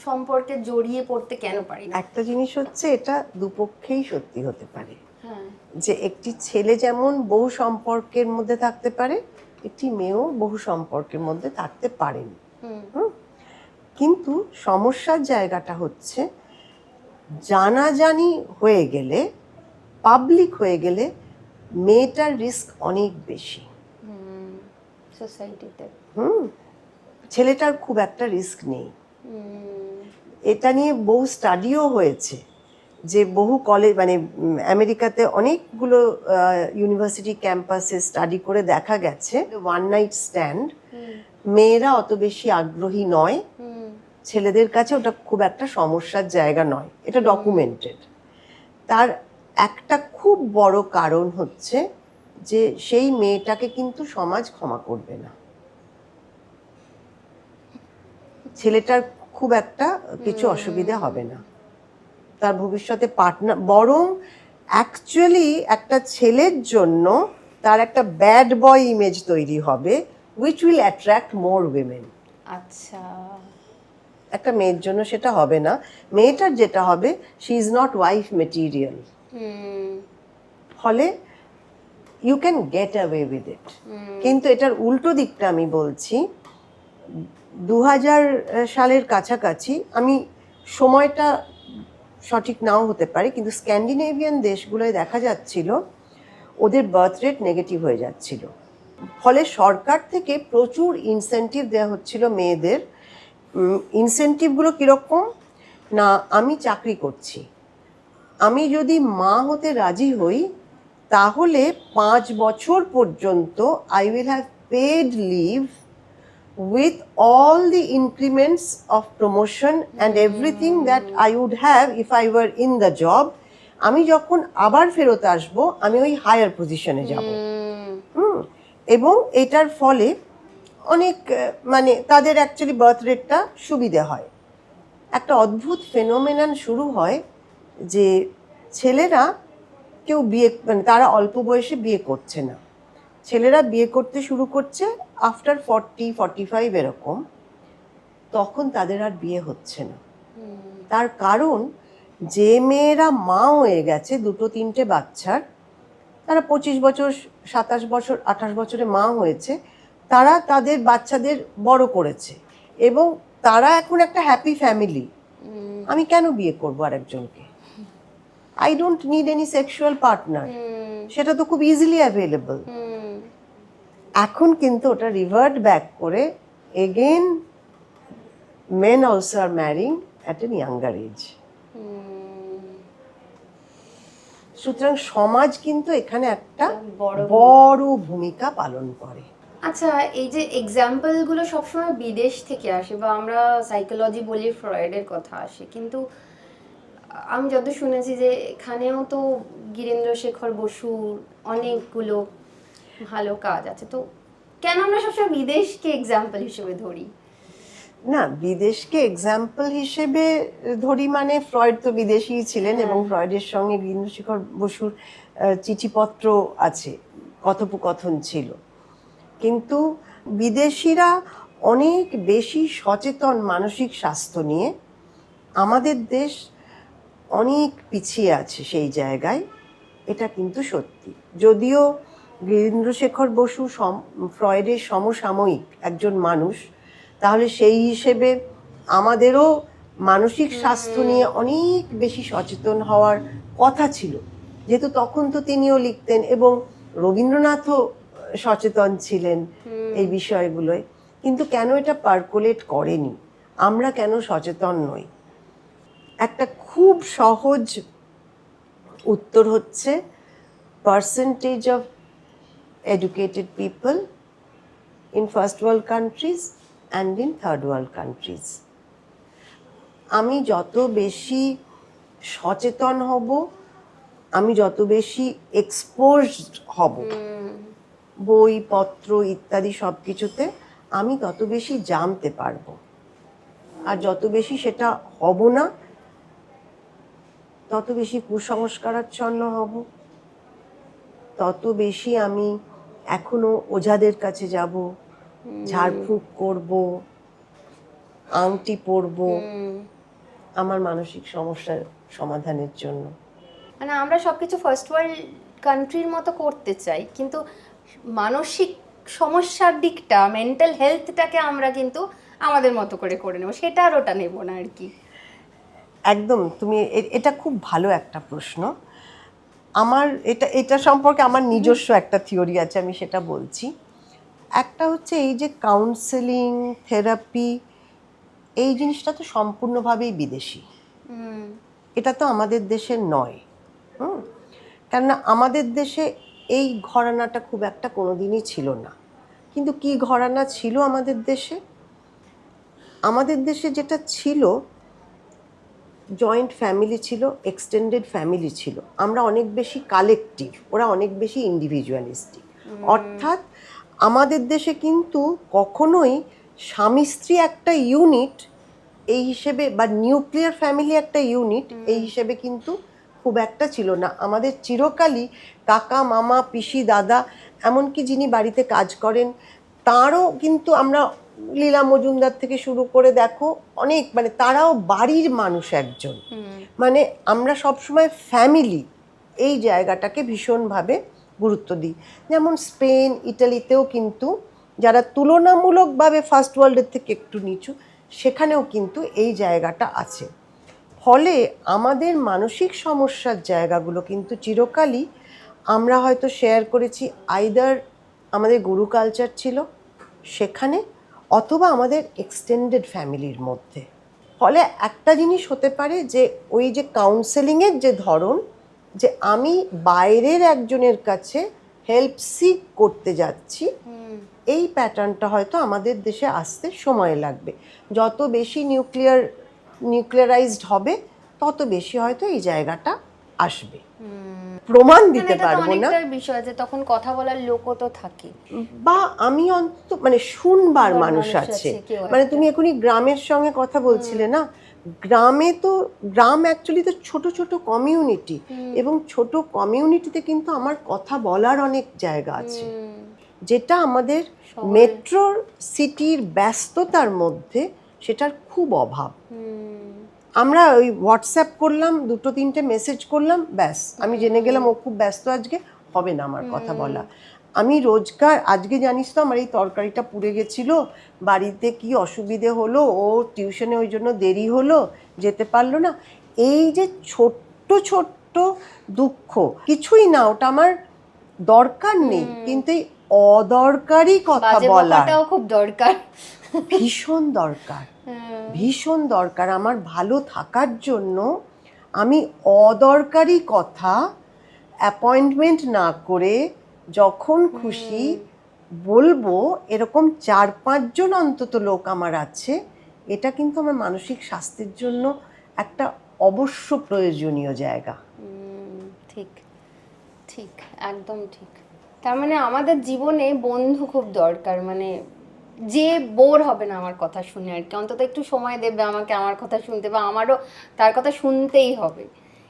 সম্পর্কে জড়িয়ে পড়তে কেন পারি না? একটা জিনিস হচ্ছে এটা দুপক্ষেই সত্যি হতে পারে, যে একটি ছেলে যেমন বহু সম্পর্কের মধ্যে থাকতে পারে, একটি মেয়েও বহু সম্পর্কের মধ্যে থাকতে পারেন। কিন্তু সমস্যার জায়গাটা হচ্ছে জানাজানি হয়ে গেলে, পাবলিক হয়ে গেলে মেয়েটার রিস্ক অনেক বেশি সোসাইটিতে। ছেলেটার খুব একটা রিস্ক নেই। এটা নিয়ে বহু স্টাডিও হয়েছে যে বহু কলেজ মানে আমেরিকাতে অনেকগুলো ইউনিভার্সিটি ক্যাম্পাসে স্টাডি করে দেখা গেছে ওয়ান নাইট স্ট্যান্ড মেয়েরা অত বেশি আগ্রহী নয়, ছেলেদের কাছে ওটা খুব একটা সমস্যার জায়গা নয়, এটা ডকুমেন্টেড। তার একটা খুব বড় কারণ হচ্ছে যে সেই মেয়েটাকে কিন্তু সমাজ ক্ষমা করবে না, ছেলেটার খুব একটা কিছু অসুবিধা হবে না, তার ভবিষ্যতে পার্টনার, বরং অ্যাকচুয়ালি একটা ছেলের জন্য তার একটা ব্যাড বয় ইমেজ তৈরি হবে which will attract more women. আচ্ছা, একটা মেয়ের জন্য সেটা হবে না, মেয়েটার যেটা হবে she is not wife material, ফলে you can get away with it. কিন্তু এটার উল্টো দিকটা আমি বলছি, 2000 সালের কাছাকাছি, আমি সময়টা সঠিক নাও হতে পারে, কিন্তু স্ক্যান্ডিনেভিয়ান দেশগুলোয় দেখা যাচ্ছিল ওদের বার্থ রেট নেগেটিভ হয়ে যাচ্ছিল, ফলে সরকার থেকে প্রচুর ইনসেন্টিভ দেওয়া হচ্ছিল মেয়েদের। ইনসেন্টিভগুলো কীরকম না, আমি চাকরি করছি, আমি যদি মা হতে রাজি হই তাহলে 5 বছর পর্যন্ত I will have paid leave with all the increments of promotion and everything that I would have if I were in the job. আমি যখন আবার ফেরত আসবো আমি ওই হায়ার পজিশনে যাব। এবং এটার ফলে অনেক মানে তাদের অ্যাকচুয়ালি বার্থ রেটটা সুবিধে হয়। একটা অদ্ভুত ফেনোমেনন শুরু হয় যে ছেলেরা কেউ বিয়ে মানে তারা অল্প বয়সে বিয়ে করছে না, ছেলেরা বিয়ে করতে শুরু করছে আফটার 40-45 এরকম, তখন তাদের আর বিয়ে হচ্ছে না। তার কারণ যে মেয়েরা মা হয়ে গেছে 2-3টে বাচ্চার, তারা 25 বছর 27 বছর 28 বছরে মা হয়েছে, তারা তাদের বাচ্চাদের বড় করেছে এবং তারা এখন একটা হ্যাপি ফ্যামিলি। আমি কেন বিয়ে করবো আরেকজনকে? I don't need any sexual partner, সেটা তো খুব ইজিলি অ্যাভেলেবল। এখন কিন্তু ওটা রিভার্ট ব্যাক করে again men also are marrying at an younger age. সুতরাং সমাজ কিন্তু এখানে একটা বড় ভূমিকা পালন করে। আচ্ছা, এই যে এক্সাম্পলগুলো সবসময় বিদেশ থেকে আসে বা আমরা সাইকোলজি বলি ফ্রয়েডের কথা আসে, কিন্তু আমি যত শুনেছি যে এখানেও তো গিরীন্দ্র শেখর বসুর অনেকগুলো ভালো কাজ আছে, তো কেন আমরা সবসময় বিদেশকে এক্সাম্পল হিসেবে ধরি? না, বিদেশকে এক্সাম্পল হিসেবে ধরি মানে ফ্রয়েড তো বিদেশিই ছিলেন এবং ফ্রয়েডের সঙ্গে গিরীন্দ্র শেখর বসুর চিঠিপত্র আছে, কথোপকথন ছিল। কিন্তু বিদেশিরা অনেক বেশি সচেতন মানসিক স্বাস্থ্য নিয়ে, আমাদের দেশ অনেক পিছিয়ে আছে সেই জায়গায়, এটা কিন্তু সত্যি। যদিও গিরীন্দ্র শেখর বসু ফ্রয়েডের সমসাময়িক একজন মানুষ, তাহলে সেই হিসেবে আমাদেরও মানসিক স্বাস্থ্য নিয়ে অনেক বেশি সচেতন হওয়ার কথা ছিল, যেহেতু তখন তো তিনিও লিখতেন এবং রবীন্দ্রনাথও সচেতন ছিলেন এই বিষয়গুলোয়। কিন্তু কেন এটা পার্কুলেট করেনি, আমরা কেন সচেতন নই? একটা খুব সহজ উত্তর হচ্ছে percentage of educated people in first world countries and in third world countries. আমি যত বেশি সচেতন হব, আমি যত বেশি এক্সপোজড হব বই পত্র ইত্যাদি সব কিছুতে, আমি তত বেশি জানতে পারবো। আর যত বেশি সেটা হব না, তত বেশি কুসংস্কারাচ্ছন্ন হব, তত বেশি আমি এখনো ওঝাদের কাছে যাব, ঝাড়ফুঁক করব, আংটি পরব আমার মানসিক সমস্যার সমাধানের জন্য। মানে আমরা সবকিছু ফার্স্ট ওয়ার্ল্ড কান্ট্রির মতো করতে চাই, কিন্তু মানসিক সমস্যার দিকটা, মেন্টাল হেলথটাকে আমরা কিন্তু আমাদের মতো করে নেব, সেটা আর ওটা নেব না আর কি। একদম, তুমি এটা খুব ভালো একটা প্রশ্ন। আমার এটা সম্পর্কে আমার নিজস্ব একটা থিওরি আছে, আমি সেটা বলছি। একটা হচ্ছে এই যে কাউন্সেলিং, থেরাপি, এই জিনিসটা তো সম্পূর্ণভাবেই বিদেশি। এটা তো আমাদের দেশের নয়। কেননা আমাদের দেশে এই ঘরানাটা খুব একটা কোনোদিনই ছিল না। কিন্তু কি ঘরানা ছিল আমাদের দেশে? আমাদের দেশে যেটা ছিল, জয়েন্ট ফ্যামিলি ছিল, এক্সটেন্ডেড ফ্যামিলি ছিল। আমরা অনেক বেশি কালেকটিভ, ওরা অনেক বেশি ইন্ডিভিজুয়ালিস্টিক। অর্থাৎ আমাদের দেশে কিন্তু কখনোই স্বামী স্ত্রী একটা ইউনিট এই হিসেবে, বা নিউক্লিয়ার ফ্যামিলি একটা ইউনিট এই হিসেবে কিন্তু খুব একটা ছিল না। আমাদের চিরকালই কাকা মামা পিসি দাদা, এমনকি যিনি বাড়িতে কাজ করেন তারও কিন্তু আমরা, লীলা মজুমদার থেকে শুরু করে দেখো অনেক, মানে তারাও বাড়ির মানুষ একজন। মানে আমরা সবসময় ফ্যামিলি এই জায়গাটাকে ভীষণভাবে গুরুত্ব দিই। যেমন স্পেন ইটালিতেও কিন্তু, যারা তুলনামূলকভাবে ফার্স্ট ওয়ার্ল্ডের থেকে একটু নিচু, সেখানেও কিন্তু এই জায়গাটা আছে। ফলে আমাদের মানসিক সমস্যার জায়গাগুলো কিন্তু চিরকালই আমরা হয়তো শেয়ার করেছি, আইদার আমাদের গুরু কালচার ছিল সেখানে, অথবা আমাদের এক্সটেন্ডেড ফ্যামিলির মধ্যে। ফলে একটা জিনিস হতে পারে যে ওই যে কাউন্সেলিংয়ের যে ধরন, যে আমি বাইরের একজনের কাছে হেল্প সিক করতে যাচ্ছি, এই প্যাটার্নটা হয়তো আমাদের দেশে আসতে সময় লাগবে। যত বেশি নিউক্লিয়ারাইজড হবে তত বেশি হয়তো এই জায়গাটা আসবে। প্রমাণ দিতে পারবো না, বিষয় আছে, তখন কথা বলার লোকও তো থাকে, বা আমি অন্তত মানে শুনবার মানুষ আছে। মানে তুমি এখনই গ্রামের সঙ্গে কথা বলছিলে না, গ্রামে তো, গ্রাম অ্যাকচুয়ালি তো ছোট ছোট কমিউনিটি, এবং ছোট কমিউনিটিতে কিন্তু আমার কথা বলার অনেক জায়গা আছে, যেটা আমাদের মেট্রো সিটির ব্যস্ততার মধ্যে সেটার খুব অভাব। আমরা ওই হোয়াটসঅ্যাপ করলাম, 2-3টে মেসেজ করলাম, ব্যাস আমি জেনে গেলাম ও খুব ব্যস্ত, আজকে হবে না আমার কথা বলা। আমি রোজকার, আজকে জানিস তো আমার এই তরকারিটা পুড়ে গেছিলো, বাড়িতে কি অসুবিধে হলো, ও টিউশনে ওই জন্য দেরি হলো, যেতে পারলো না। এই যে ছোট্ট ছোট্ট দুঃখ, কিছুই না, ওটা আমার দরকার নেই, কিন্তু এই অদরকারি কথা বলাটাও খুব দরকার, ভীষণ দরকার, ভীষণ দরকার। আমার ভালো থাকার জন্য আমি অদরকারি কথা অ্যাপয়েন্টমেন্ট না করে যখন খুশি বলবো, এরকম 4-5 জন অন্তত লোক আমার আছে, এটা কিন্তু আমার মানসিক স্বাস্থ্যের জন্য একটা অবশ্য প্রয়োজনীয় জায়গা। ঠিক ঠিক, একদম ঠিক। তার মানে আমাদের জীবনে বন্ধু খুব দরকার, মানে যে বোর হবে না আমার কথা শুনে আর কি, অন্তত একটু সময় দেবে আমাকে আমার কথা শুনতে, বা আমারও তার কথা শুনতেই হবে।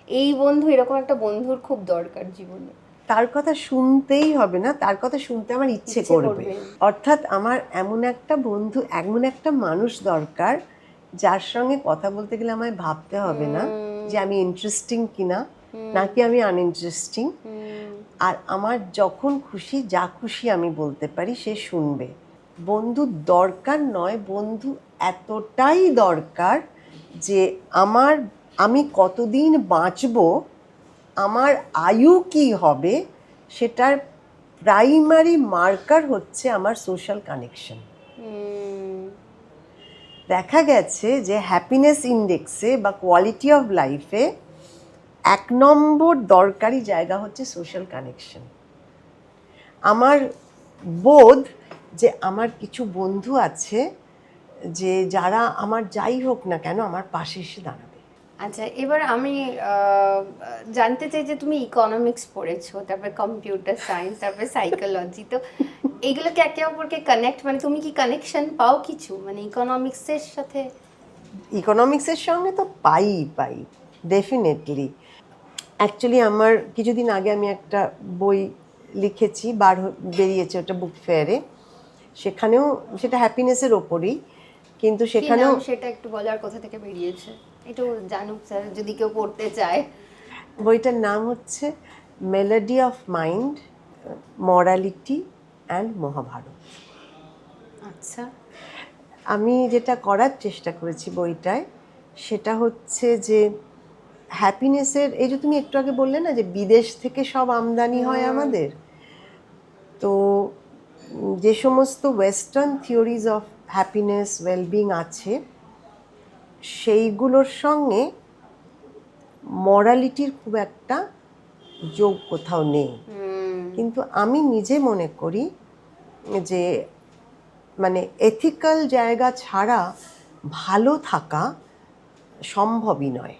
এই বন্ধু, এরকম একটা বন্ধুর খুব দরকার জীবনে। তার কথা শুনতেই হবে না, তার কথা শুনতে আমার ইচ্ছে করবে। অর্থাৎ আমার এমন একটা বন্ধু, এমন একটা মানুষ দরকার যার সঙ্গে কথা বলতে গেলে আমায় ভাবতে হবে না যে আমি ইন্টারেস্টিং কিনা, নাকি আমি আনইন্টারেস্টিং। আর আমার যখন খুশি যা খুশি আমি বলতে পারি, সে শুনবে। বন্ধু দরকার নয়, বন্ধু এতটাই দরকার যে আমি কতদিন বাঁচবো, আমার আয়ু কি হবে, সেটার প্রাইমারি মার্কার হচ্ছে আমার সোশ্যাল কানেকশন। দেখা গেছে যে হ্যাপিনেস ইন্ডেক্সে বা কোয়ালিটি অফ লাইফে 1 নম্বর দরকারি জায়গা হচ্ছে সোশ্যাল কানেকশন। আমার বোধ যে আমার কিছু বন্ধু আছে যে যারা আমার যাই হোক না কেন আমার পাশে এসে দাঁড়াবে। আচ্ছা, এবার আমি জানতে চাই যে তুমি ইকোনমিক্স পড়েছো, তারপর কম্পিউটার সায়েন্স, তারপর সাইকোলজি, তো এগুলোকে একে অপরকে কানেক্ট, মানে তুমি কি কানেকশন পাও কিছু, মানে ইকোনমিক্সের সাথে? ইকোনমিক্সের সঙ্গে তো পাই ডেফিনেটলি। অ্যাকচুয়ালি আমার কিছুদিন আগে আমি একটা বই লিখেছি, বেরিয়েছে ওটা বুক ফেয়ারে, সেখানেও সেটা হ্যাপিনেসের ওপরেই, কিন্তু সেখানেও সেটা একটু বলার কথা থেকে বেরিয়েছে, একটু জানুক স্যার যদি কেউ পড়তে চায়। বইটার নাম হচ্ছে melody of mind, morality and Mahabharata. আচ্ছা, আমি যেটা করার চেষ্টা করেছি বইটায়, সেটা হচ্ছে যে হ্যাপিনেসের, এই যে তুমি একটু আগে বললে না যে বিদেশ থেকে সব আমদানি হয় আমাদের, তো যে সমস্ত western theories of happiness wellbeing আছে, সেইগুলোর সঙ্গে মরালিটির খুব একটা যোগ কোথাও নেই। কিন্তু আমি নিজে মনে করি যে মানে এথিক্যাল জায়গা ছাড়া ভালো থাকা সম্ভবই নয়।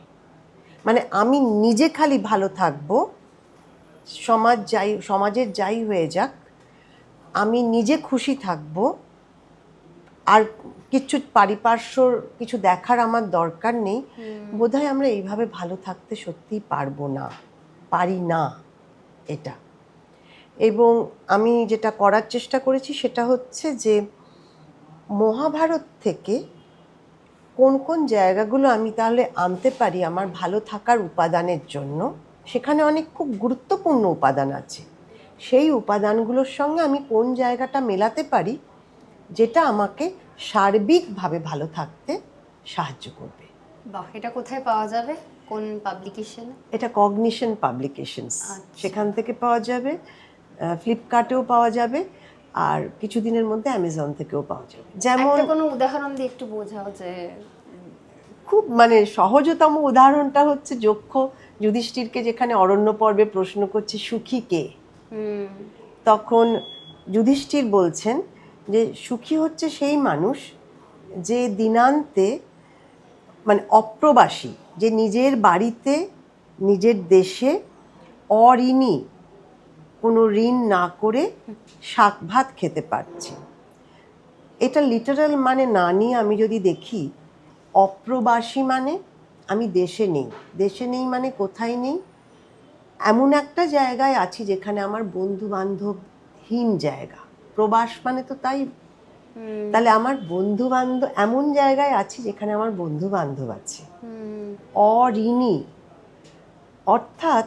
মানে আমি নিজে খালি ভালো থাকবো, সমাজের যাই হয়ে যাক, আমি নিজে খুশি থাকবো, আর কিছু পারিপার্শ্বর কিছু দেখার আমার দরকার নেই, বোধহয় আমরা এইভাবে ভালো থাকতে সত্যিই পারি না এটা। এবং আমি যেটা করার চেষ্টা করেছি সেটা হচ্ছে যে মহাভারত থেকে কোন কোন জায়গাগুলো আমি তাহলে আনতে পারি আমার ভালো থাকার উপাদানের জন্য, সেখানে অনেক খুব গুরুত্বপূর্ণ উপাদান আছে। সেই উপাদানগুলোর সঙ্গে আমি কোন জায়গাটা মেলাতে পারি যেটা আমাকে সার্বিকভাবে ভালো থাকতে সাহায্য করবে। বাহ, এটা কোথায় পাওয়া যাবে, কোন পাবলিকেশনে? এটা কগনিশন পাবলিকেশনস, আচ্ছা। সেখান থেকে পাওয়া যাবে, ফ্লিপকার্টেও পাওয়া যাবে, আর কিছুদিনের মধ্যে অ্যামাজন থেকেও পাওয়া যাবে। যেমন একটা কোনো উদাহরণ দিয়ে একটু বোঝাও যে। খুব মানে সহজতম উদাহরণটা হচ্ছে যক্ষ যুধিষ্ঠিরকে যেখানে অরণ্য পর্বে প্রশ্ন করছে সুখী কে, তখন যুধিষ্ঠির বলছেন যে সুখী হচ্ছে সেই মানুষ যে দিনান্তে মানে অপ্রবাসী, যে নিজের বাড়িতে নিজের দেশে অঋণী, কোনো ঋণ না করে শাক ভাত খেতে পারছে। এটা লিটারাল মানে না নিয়ে আমি যদি দেখি, অপ্রবাসী মানে আমি দেশে নেই মানে কোথায় নেই, এমন একটা জায়গায় আছি যেখানে আমার বন্ধু বান্ধবহীন জায়গা। প্রবাস মানে তো তাই, তাহলে আমার বন্ধু বান্ধব এমন জায়গায় আছি যেখানে আমার বন্ধু বান্ধব আছে। অঋণী অর্থাৎ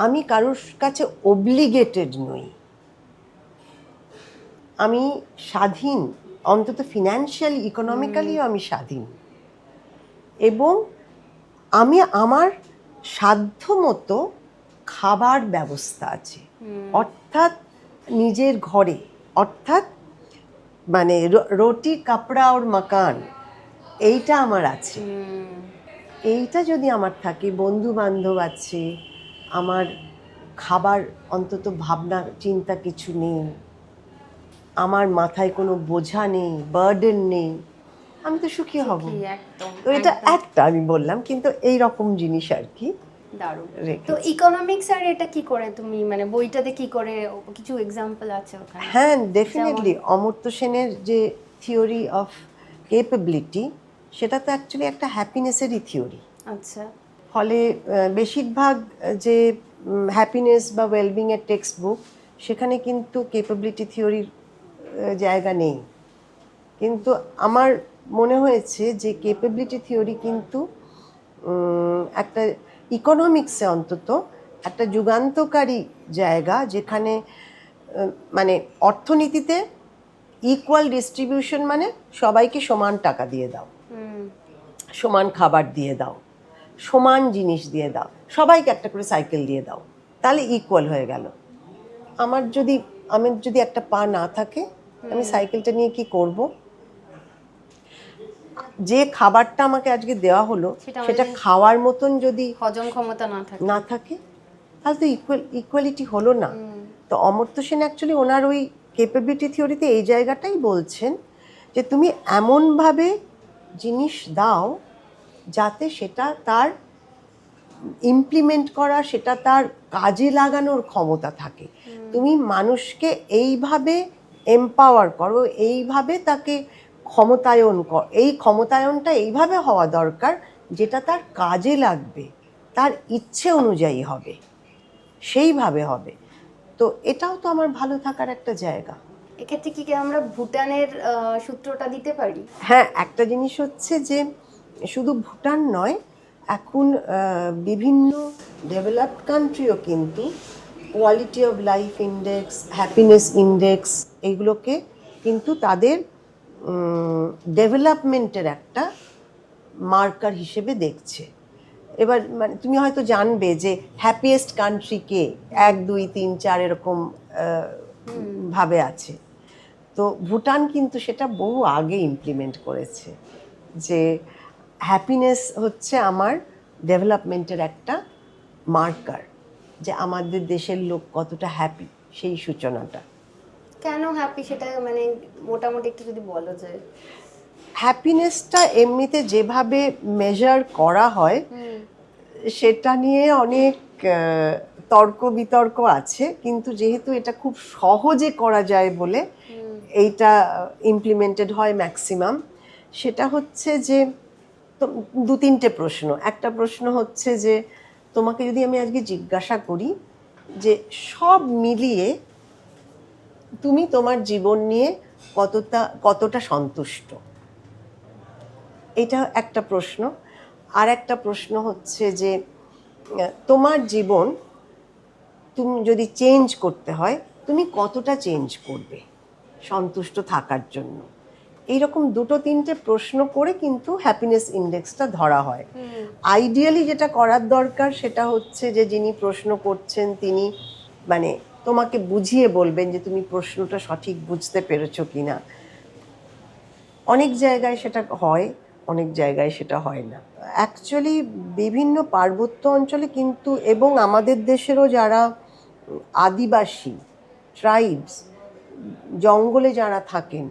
আমি কারোর কাছে অব্লিগেটেড নই, আমি স্বাধীন, অন্তত ফিনান্সিয়ালি ইকোনমিক্যালিও আমি স্বাধীন, এবং আমি আমার সাধ্য মতো খাবার ব্যবস্থা আছে, অর্থাৎ নিজের ঘরে, অর্থাৎ মানে রুটি কাপড়া আর মাকান, এইটা আমার আছে। এইটা যদি আমার থাকে, বন্ধু বান্ধব আছে, আমার খাবার অন্তত ভাবনা চিন্তা কিছু নেই, আমার মাথায় কোনো বোঝা নেই, বার্ডেন নেই, আমি তো সুখী হব। একদম। তো এটা একটা আমি বললাম, কিন্তু এই রকম জিনিস আর কি। দারুণ। রেখেছি। তো ইকোনমিক্স আর এটা কি করে তুমি মানে বইটাতে কি করে, কিছু এক্সাম্পল আছে ওখানে? হ্যাঁ, ডেফিনেটলি অমর্ত্য সেনের যে থিওরি অফ কেপেবিলিটি, সেটা তো অ্যাকচুয়ালি একটা হ্যাপিনেসেরই থিওরি। আচ্ছা। ফলে বেশিরভাগ যে হ্যাপিনেস বা ওয়েলবিং এর টেক্সট বুক, সেখানে কিন্তু কেপেবিলিটি থিওরির জায়গা নেই। কিন্তু আমার মনে হয়েছে যে কেপেবিলিটি থিওরি কিন্তু একটা ইকোনমিক্সে অন্তত একটা যুগান্তকারী জায়গা, যেখানে মানে অর্থনীতিতে ইকুয়াল ডিস্ট্রিবিউশন মানে সবাইকে সমান টাকা দিয়ে দাও, সমান খাবার দিয়ে দাও, সমান জিনিস দিয়ে দাও, সবাইকে একটা করে সাইকেল দিয়ে দাও, তাহলে ইকুয়াল হয়ে গেল। আমার যদি একটা পা না থাকে, আমি সাইকেলটা নিয়ে কি করব? যে খাবারটা আমাকে আজকে দেওয়া হলো সেটা খাওয়ার মতন যদি হজম ক্ষমতা না থাকে তাহলে তো ইকুয়ালিটি হলো না। তো অমর্ত্য সেন অ্যাকচুয়ালি ওনার ওই কেপেবিলিটি থিওরিতে এই জায়গাটাই বলছেন যে তুমি এমনভাবে জিনিস দাও যাতে সেটা তার ইমপ্লিমেন্ট করা, সেটা তার কাজে লাগানোর ক্ষমতা থাকে। তুমি মানুষকে এইভাবে এম্পাওয়ার করো, এইভাবে তাকে ক্ষমতায়ন কর, এই ক্ষমতায়নটা এইভাবে হওয়া দরকার যেটা তার কাজে লাগবে, তার ইচ্ছে অনুযায়ী হবে, সেইভাবে হবে। তো এটাও তো আমার ভালো থাকার একটা জায়গা। এক্ষেত্রে কি আমরা ভুটানের সূত্রটা দিতে পারি? হ্যাঁ, একটা জিনিস হচ্ছে যে শুধু ভুটান নয়, এখন বিভিন্ন ডেভেলপড কান্ট্রিও কিন্তু quality of life index, happiness index, এইগুলোকে কিন্তু তাদের ডেভেলপমেন্টের একটা মার্কার হিসেবে দেখছে। এবার মানে তুমি হয়তো জানবে যে হ্যাপিয়েস্ট কান্ট্রি কে, 1, 2, 3, 4 এরকম ভাবে আছে। তো ভুটান কিন্তু সেটা বহু আগে ইমপ্লিমেন্ট করেছে যে হ্যাপিনেস হচ্ছে আমার ডেভেলপমেন্টের একটা মার্কার, যে আমাদের দেশের লোক কতটা হ্যাপি, সেই সূচনাটা। কেন হ্যাপি সেটা মানে মোটামুটি একটু যদি বলো যে। হ্যাপিনেসটা এমনিতে যেভাবে মেজার করা হয় সেটা নিয়ে অনেক তর্ক বিতর্ক আছে, কিন্তু যেহেতু এটা খুব সহজে করা যায় বলে এইটা ইমপ্লিমেন্টেড হয় ম্যাক্সিমাম। সেটা হচ্ছে যে তো দু তিনটে প্রশ্ন। একটা প্রশ্ন হচ্ছে যে তোমাকে যদি আমি আজকে জিজ্ঞাসা করি যে সব মিলিয়ে তুমি তোমার জীবন নিয়ে কতটা সন্তুষ্ট, এটা একটা প্রশ্ন। আর একটা প্রশ্ন হচ্ছে যে তোমার জীবন তুমি যদি চেঞ্জ করতে হয় তুমি কতটা চেঞ্জ করবে সন্তুষ্ট থাকার জন্য। এইরকম দুটো তিনটে প্রশ্ন করে কিন্তু হ্যাপিনেস ইন্ডেক্সটা ধরা হয়। আইডিয়ালি যেটা করার দরকার সেটা হচ্ছে যে যিনি প্রশ্ন করছেন তিনি মানে তোমাকে বুঝিয়ে বলবেন যে তুমি প্রশ্নটা সঠিক বুঝতে পেরেছো কিনা। অনেক জায়গায় সেটা হয়, অনেক জায়গায় সেটা হয় না। অ্যাকচুয়ালি বিভিন্ন পার্বত্য অঞ্চলে কিন্তু, এবং আমাদের দেশেরও যারা আদিবাসী ট্রাইবস, জঙ্গলে যারা থাকেন,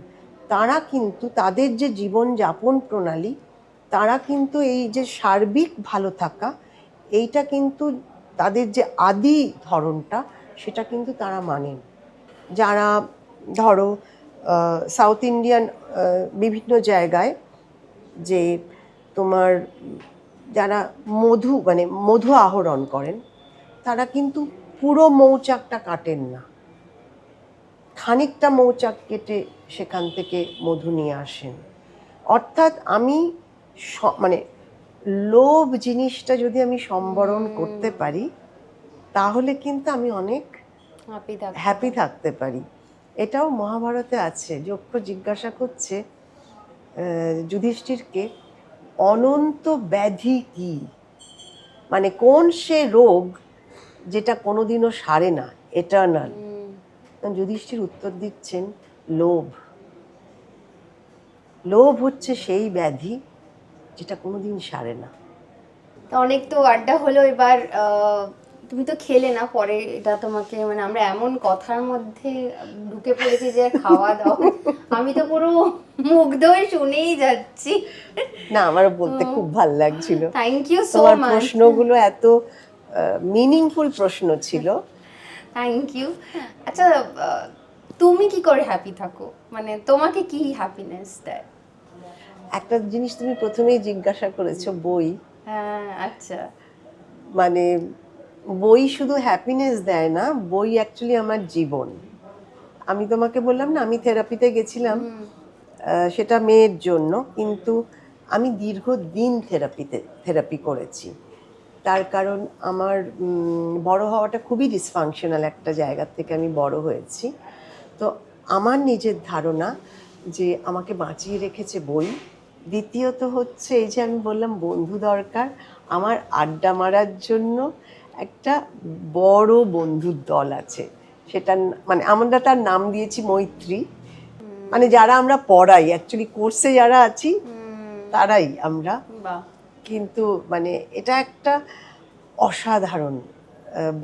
তারা কিন্তু তাদের যে জীবনযাপন প্রণালী, তারা কিন্তু এই যে সার্বিক ভালো থাকা, এইটা কিন্তু তাদের যে আদি ধরনটা সেটা কিন্তু তারা মানেন। যারা ধরো সাউথ ইন্ডিয়ান বিভিন্ন জায়গায় যে তোমার যারা মধু আহরণ করেন, তারা কিন্তু পুরো মৌচাকটা কাটেন না, খানিকটা মৌচাক কেটে সেখান থেকে মধু নিয়ে আসেন। অর্থাৎ আমি মানে লোভ জিনিসটা যদি আমি সম্বরণ করতে পারি তাহলে কিন্তু আমি অনেক হ্যাপি থাকতে পারি। এটাও মহাভারতে আছে। যক্ষ জিজ্ঞাসা করছে যুধিষ্ঠিরকে, অনন্ত ব্যাধি কি, মানে কোন সে রোগ যেটা কোনোদিনও সারে না, এটার্নাল। যুধিষ্ঠির উত্তর দিচ্ছেন লোভ। লোভ হচ্ছে সেই ব্যাধি যেটা কোনোদিন সারে না। অনেক তো আড্ডা হলো, এবার তুমি তো খেলে না পরে, এটা তোমাকে মানে আমরা এমন কথার মধ্যে ঢুকে পড়েছি যে খাওয়া দাওয়া, আমি তো পুরো মুগ্ধ হয়ে শুনেই যাচ্ছি। না, আমারও বলতে খুব ভালো লাগছিল। থ্যাংক ইউ সো তোমার মাচ। প্রশ্নগুলো এত মিনিংফুল প্রশ্ন ছিল। Thank you. আচ্ছা, তুমি কি করে হ্যাপি থাকো, মানে তোমাকে কি হ্যাপিনেস দেয়? একটা জিনিস তুমি প্রথমেই জিজ্ঞাসা করেছো, বই। হ্যাঁ, আচ্ছা। মানে বই শুধু হ্যাপিনেস দেয় না, বই অ্যাকচুয়ালি আমার জীবন। আমি তোমাকে বললাম না আমি থেরাপিতে গেছিলাম, সেটা মেয়ের জন্য, কিন্তু আমি দীর্ঘদিন থেরাপি করেছি। তার কারণ আমার বড় হওয়াটা খুবই ডিসফাংশনাল একটা জায়গা থেকে আমি বড় হয়েছি। তো আমার নিজের ধারণা যে আমাকে বাঁচিয়ে রেখেছে বই। দ্বিতীয়ত হচ্ছে এই যে আমি বললাম বন্ধু দরকার, আমার আড্ডা মারার জন্য একটা বড় বন্ধুর দল আছে। সেটা মানে আমরা তার নাম দিয়েছি মৈত্রী। মানে যারা আমরা পড়াই, অ্যাকচুয়ালি কোর্সে যারা আছি তারাই আমরা। কিন্তু মানে এটা একটা অসাধারণ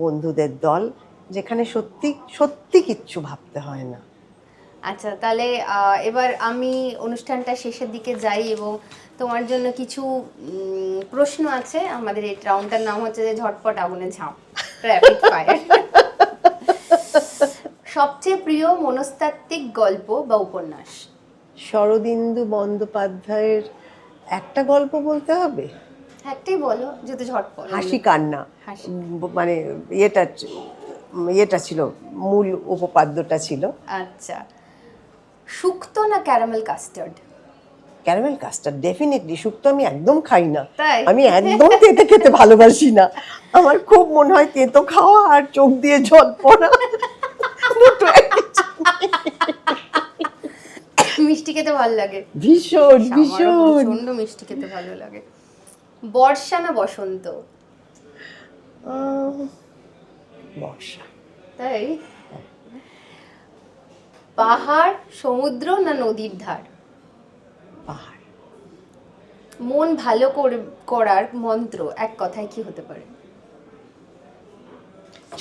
বন্ধুদের দল, যেখানে সত্যি সত্যি কিচ্ছু ভাবতে হয় না। আচ্ছা, তাহলে এবার আমি অনুষ্ঠানটা শেষের দিকে যাই এবং তোমার জন্য কিছু প্রশ্ন আছে। আমাদের এই রাউন্ডটার নাম হচ্ছে যে ঝটপট আগুনে ঝাঁপ, র্যাপিড ফায়ার। সবচেয়ে প্রিয় মনস্তাত্ত্বিক গল্প বা উপন্যাস? শরদিন্দু বন্দ্যোপাধ্যায়ের একটা গল্প বলতে হবে? একটাই বলো, যদি ঝটপট। হাসি কান্না, মানে এটা ছিল মূল উপপাদ্যটা ছিল। আচ্ছা, শুক্তো না caramel custard? Caramel custard definitely. Shukto আমি একদম খাই না, তাই? আমি একদম তেতো খেতে ভালোবাসি না। আমার খুব মনে হয় তেতো খাওয়া আর চোখ দিয়ে জল পড়া দুটো মিষ্টি খেতে ভালো লাগে? ভীষণ ভীষণ প্রচন্ড মিষ্টি খেতে ভালো লাগে। বর্ষা না বসন্ত? বর্ষা। তাই? পাহাড়, সমুদ্র না নদীর ধার? পাহাড়। মন ভালো করার মন্ত্র এক কথায় কি হতে পারে?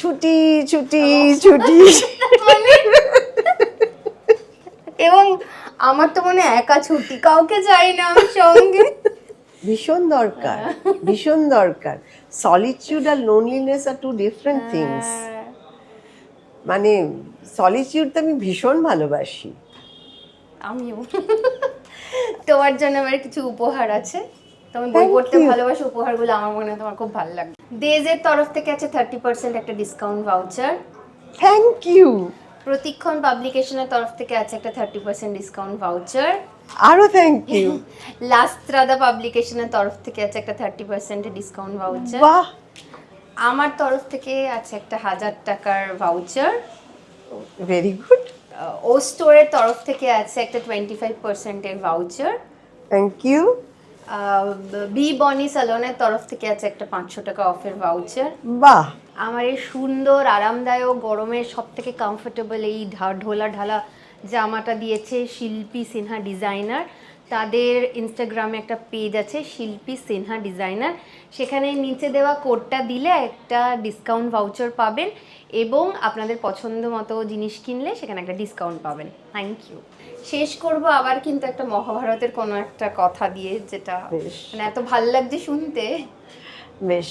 ছুটি ছুটি ছুটি। মানে এবং আমার তো মনে হয় একা ছুটি, কাউকে চাই না আমি সঙ্গে। ভীষণ দরকার, ভীষণ দরকার। সলিটিউড আর লোনলিনেস আর টু ডিফারেন্ট থিংস। মানে সলিটিউড আমি ভীষণ ভালোবাসি। আমিও। তোমার জন্য আমার কিছু উপহার আছে, তুমি বই Thank পড়তে you. ভালোবাসো, উপহারগুলো আমার মনে হয় তোমার খুব ভালো লাগবে। দেজের তরফ থেকে আছে 30% একটা discount voucher. Thank you. Pratikshan পাবলিকেশনের তরফ থেকে আছে একটা 30% ডিসকাউন্ট ভাউচার। আরো থ্যাংক ইউ। লাস্ত্রাদা পাবলিকেশনের তরফ থেকে আছে একটা 30% ডিসকাউন্ট ভাউচার। বাহ, আমার তরফ থেকে আছে একটা 1000 টাকার ভাউচার। Very good. ও স্টোরের তরফ থেকে আছে একটা 25% এর ভাউচার। Thank you. বি বনি সালনের তরফ থেকে আছে একটা 500 টাকা অফের ভাউচার। বাহ, আমার এই সুন্দর আরামদায়ক গরমের সব থেকে কমফোর্টেবল এই ঢোলা ঢালা জামাটা দিয়েছে শিল্পী সিনহা ডিজাইনার। তাদের ইনস্টাগ্রামে একটা পেজ আছে শিল্পী সিনহা ডিজাইনার, সেখানে নিচে দেওয়া কোডটা দিলে একটা ডিসকাউন্ট ভাউচার পাবেন এবং আপনাদের পছন্দ মতো জিনিস কিনলে সেখানে একটা ডিসকাউন্ট পাবেন। Thank you. শেষ করব আবার কিন্তু একটা মহাভারতের কোনো একটা কথা দিয়ে, যেটা বেশ। মানে এত ভাল লাগছে শুনতে। বেশ,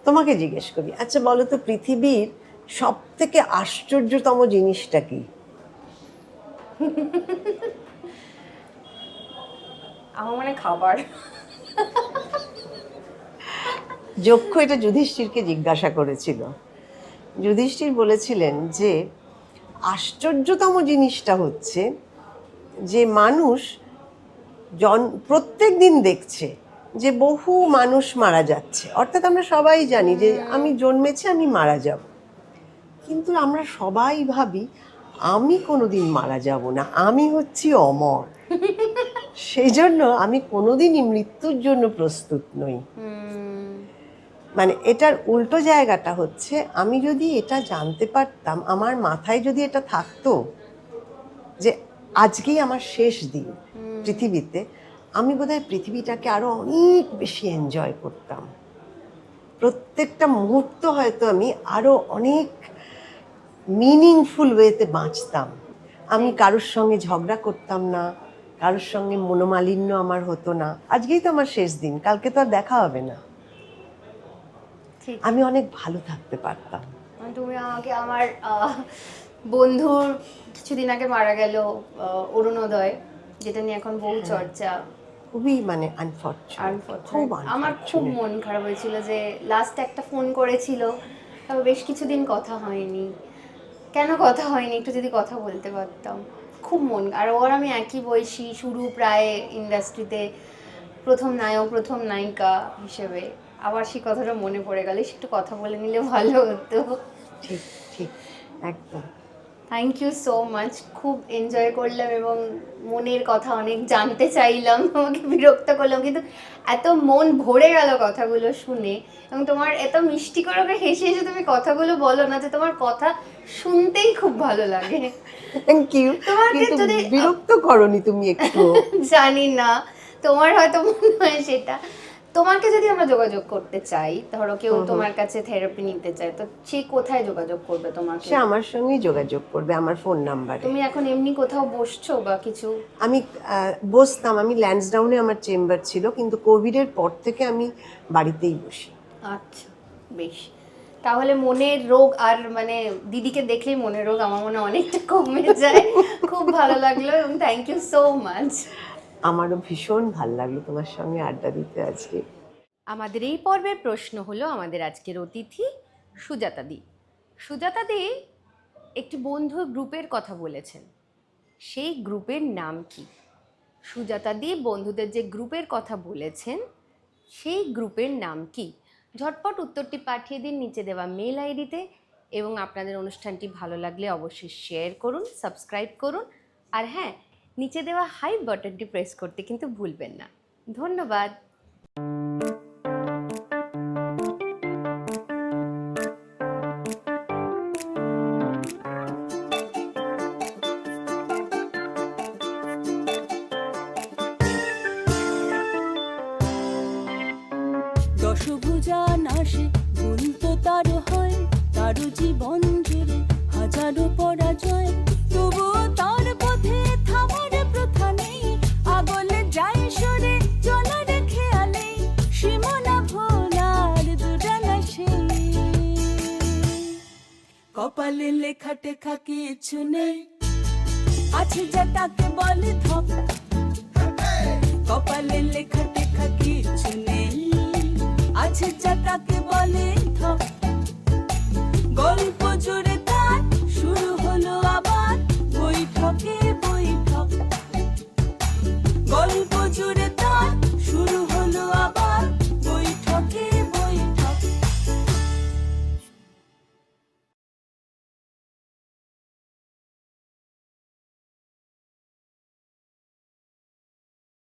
তোমাকে জিজ্ঞেস করি, আচ্ছা বলো তো, পৃথিবীর সব থেকে আশ্চর্যতম জিনিসটা কি? আমার মানে খাবার। যক্ষ এটা যুধিষ্ঠিরকে জিজ্ঞাসা করেছিল। যুধিষ্ঠির বলেছিলেন যে আশ্চর্যতম জিনিসটা হচ্ছে যে মানুষ প্রত্যেক দিন দেখছে যে বহু মানুষ মারা যাচ্ছে, অর্থাৎ আমরা সবাই জানি যে আমি জন্মেছি আমি মারা যাব, কিন্তু আমরা সবাই ভাবি আমি কোনোদিন মারা যাব না, আমি হচ্ছি অমর। সেই জন্য আমি কোনোদিনই মৃত্যুর জন্য প্রস্তুত নই। মানে এটার উল্টো জায়গাটা হচ্ছে, আমি যদি এটা জানতে পারতাম, আমার মাথায় যদি এটা থাকতো যে আজকেই আমার শেষ দিন পৃথিবীতে, আমি বোধহয় পৃথিবীটাকে আরো অনেক বেশি এনজয় করতাম। প্রত্যেকটা মুহূর্ত হয়তো আমি আরো অনেক মিনিংফুল ওয়েতে বাঁচতাম। আমি কারোর সঙ্গে ঝগড়া করতাম না, কারোর সঙ্গে মনোমালিন্য আমার হতো না। আজকেই তো আমার শেষ দিন, কালকে তো আর দেখা হবে না। ঠিক। আমি অনেক ভালো থাকতে পারতাম। তুমি আমাকে আমার বন্ধুর কিছুদিন আগে মারা গেল অরুণোদয়, যেটা নিয়ে এখন বহু চর্চা। খুবই মানে আনফরচুনেট, খুব আমার খুব মন খারাপ হয়েছিল যে লাস্ট একটা ফোন করেছিল, তবে বেশ কিছুদিন কথা হয়নি। কেন কথা হয়নি, একটু যদি কথা বলতে পারতাম। খুব মন, আর ওর আমি একই বয়সী, শুরু প্রায় ইন্ডাস্ট্রিতে প্রথম নায়ক প্রথম নায়িকা হিসেবে। আবার সেই কথাটা মনে পড়ে গেল, একটু কথা বলে নিলে ভালো হতো। ঠিক ঠিক, একদম। থ্যাংক ইউ সো মাচ, খুব এনজয় করলাম এবং মনের কথা অনেক জানতে চাইলাম, আমাকে বিরক্ত করলাম, কিন্তু এত মন ভরে গেল কথাগুলো শুনে। এবং তোমার এত মিষ্টি করে ওকে হেসে হেসে তুমি কথাগুলো বলো না, যে তোমার কথা শুনতেই খুব ভালো লাগে। Thank you. তোমাকে কিন্তু যদি বিরক্ত করনি তুমি একটু? জানি না, তোমার হয়তো মনে হয় সেটা। তোমাকে যদি আমরা যোগাযোগ করতে চাই, ধরো কেউ তোমার কাছে থেরাপি নিতে চায়, তো সে কোথায় যোগাযোগ করবে তোমাকে? সে আমার সঙ্গেই যোগাযোগ করবে, আমার ফোন নাম্বারে। তুমি এখন এমনি কোথাও বসছো বা কিছু? আমি বসতাম, আমি ল্যান্সডাউনে আমার চেম্বার ছিল, কিন্তু কোভিডের পর থেকে আমি বাড়িতেই বসি। আচ্ছা, বেশ। তাহলে মনের রোগ আর মানে দিদিকে দেখলেই মনের রোগ আমার মনে হয় অনেকটা কমে যায়। খুব ভালো লাগলো এবং থ্যাংক ইউ সো মাচ। আমারও ভীষণ ভালো লাগলো তোমার সঙ্গে আড্ডা দিতে আজকে। আমাদের এই পর্বের প্রশ্ন হলো আমাদের আজকের অতিথি সুজাতা দি। সুজাতা দি একটি বন্ধু গ্রুপের কথা বলেছেন, সেই গ্রুপের নাম কি? সুজাতা দি বন্ধুদের যে গ্রুপের কথা বলেছেন সেই গ্রুপের নাম কি? ঝটপট উত্তরটি পাঠিয়ে দিন নিচে দেওয়া মেল আইডিতে। এবং আপনাদের অনুষ্ঠানটি ভালো লাগলে অবশ্যই শেয়ার করুন, সাবস্ক্রাইব করুন, আর হ্যাঁ, নিচে দেওয়া হাইপ বাটনটি প্রেস করতে কিন্তু ভুলবেন না। ধন্যবাদ। উজান আসে ভুল তো তার হয়, তার জীবন জুড়ে হাজারো পরাজয়, তবুও তার পথে থামার প্রথা নেই, আগলে যায় সরে চলার খেয়ালে, সীমানা ভোলার দুরানা সেই। কপালে লেখা টেখা কিছু নেই, আছে যা তাকে বলে ধপ, কপালে লেখা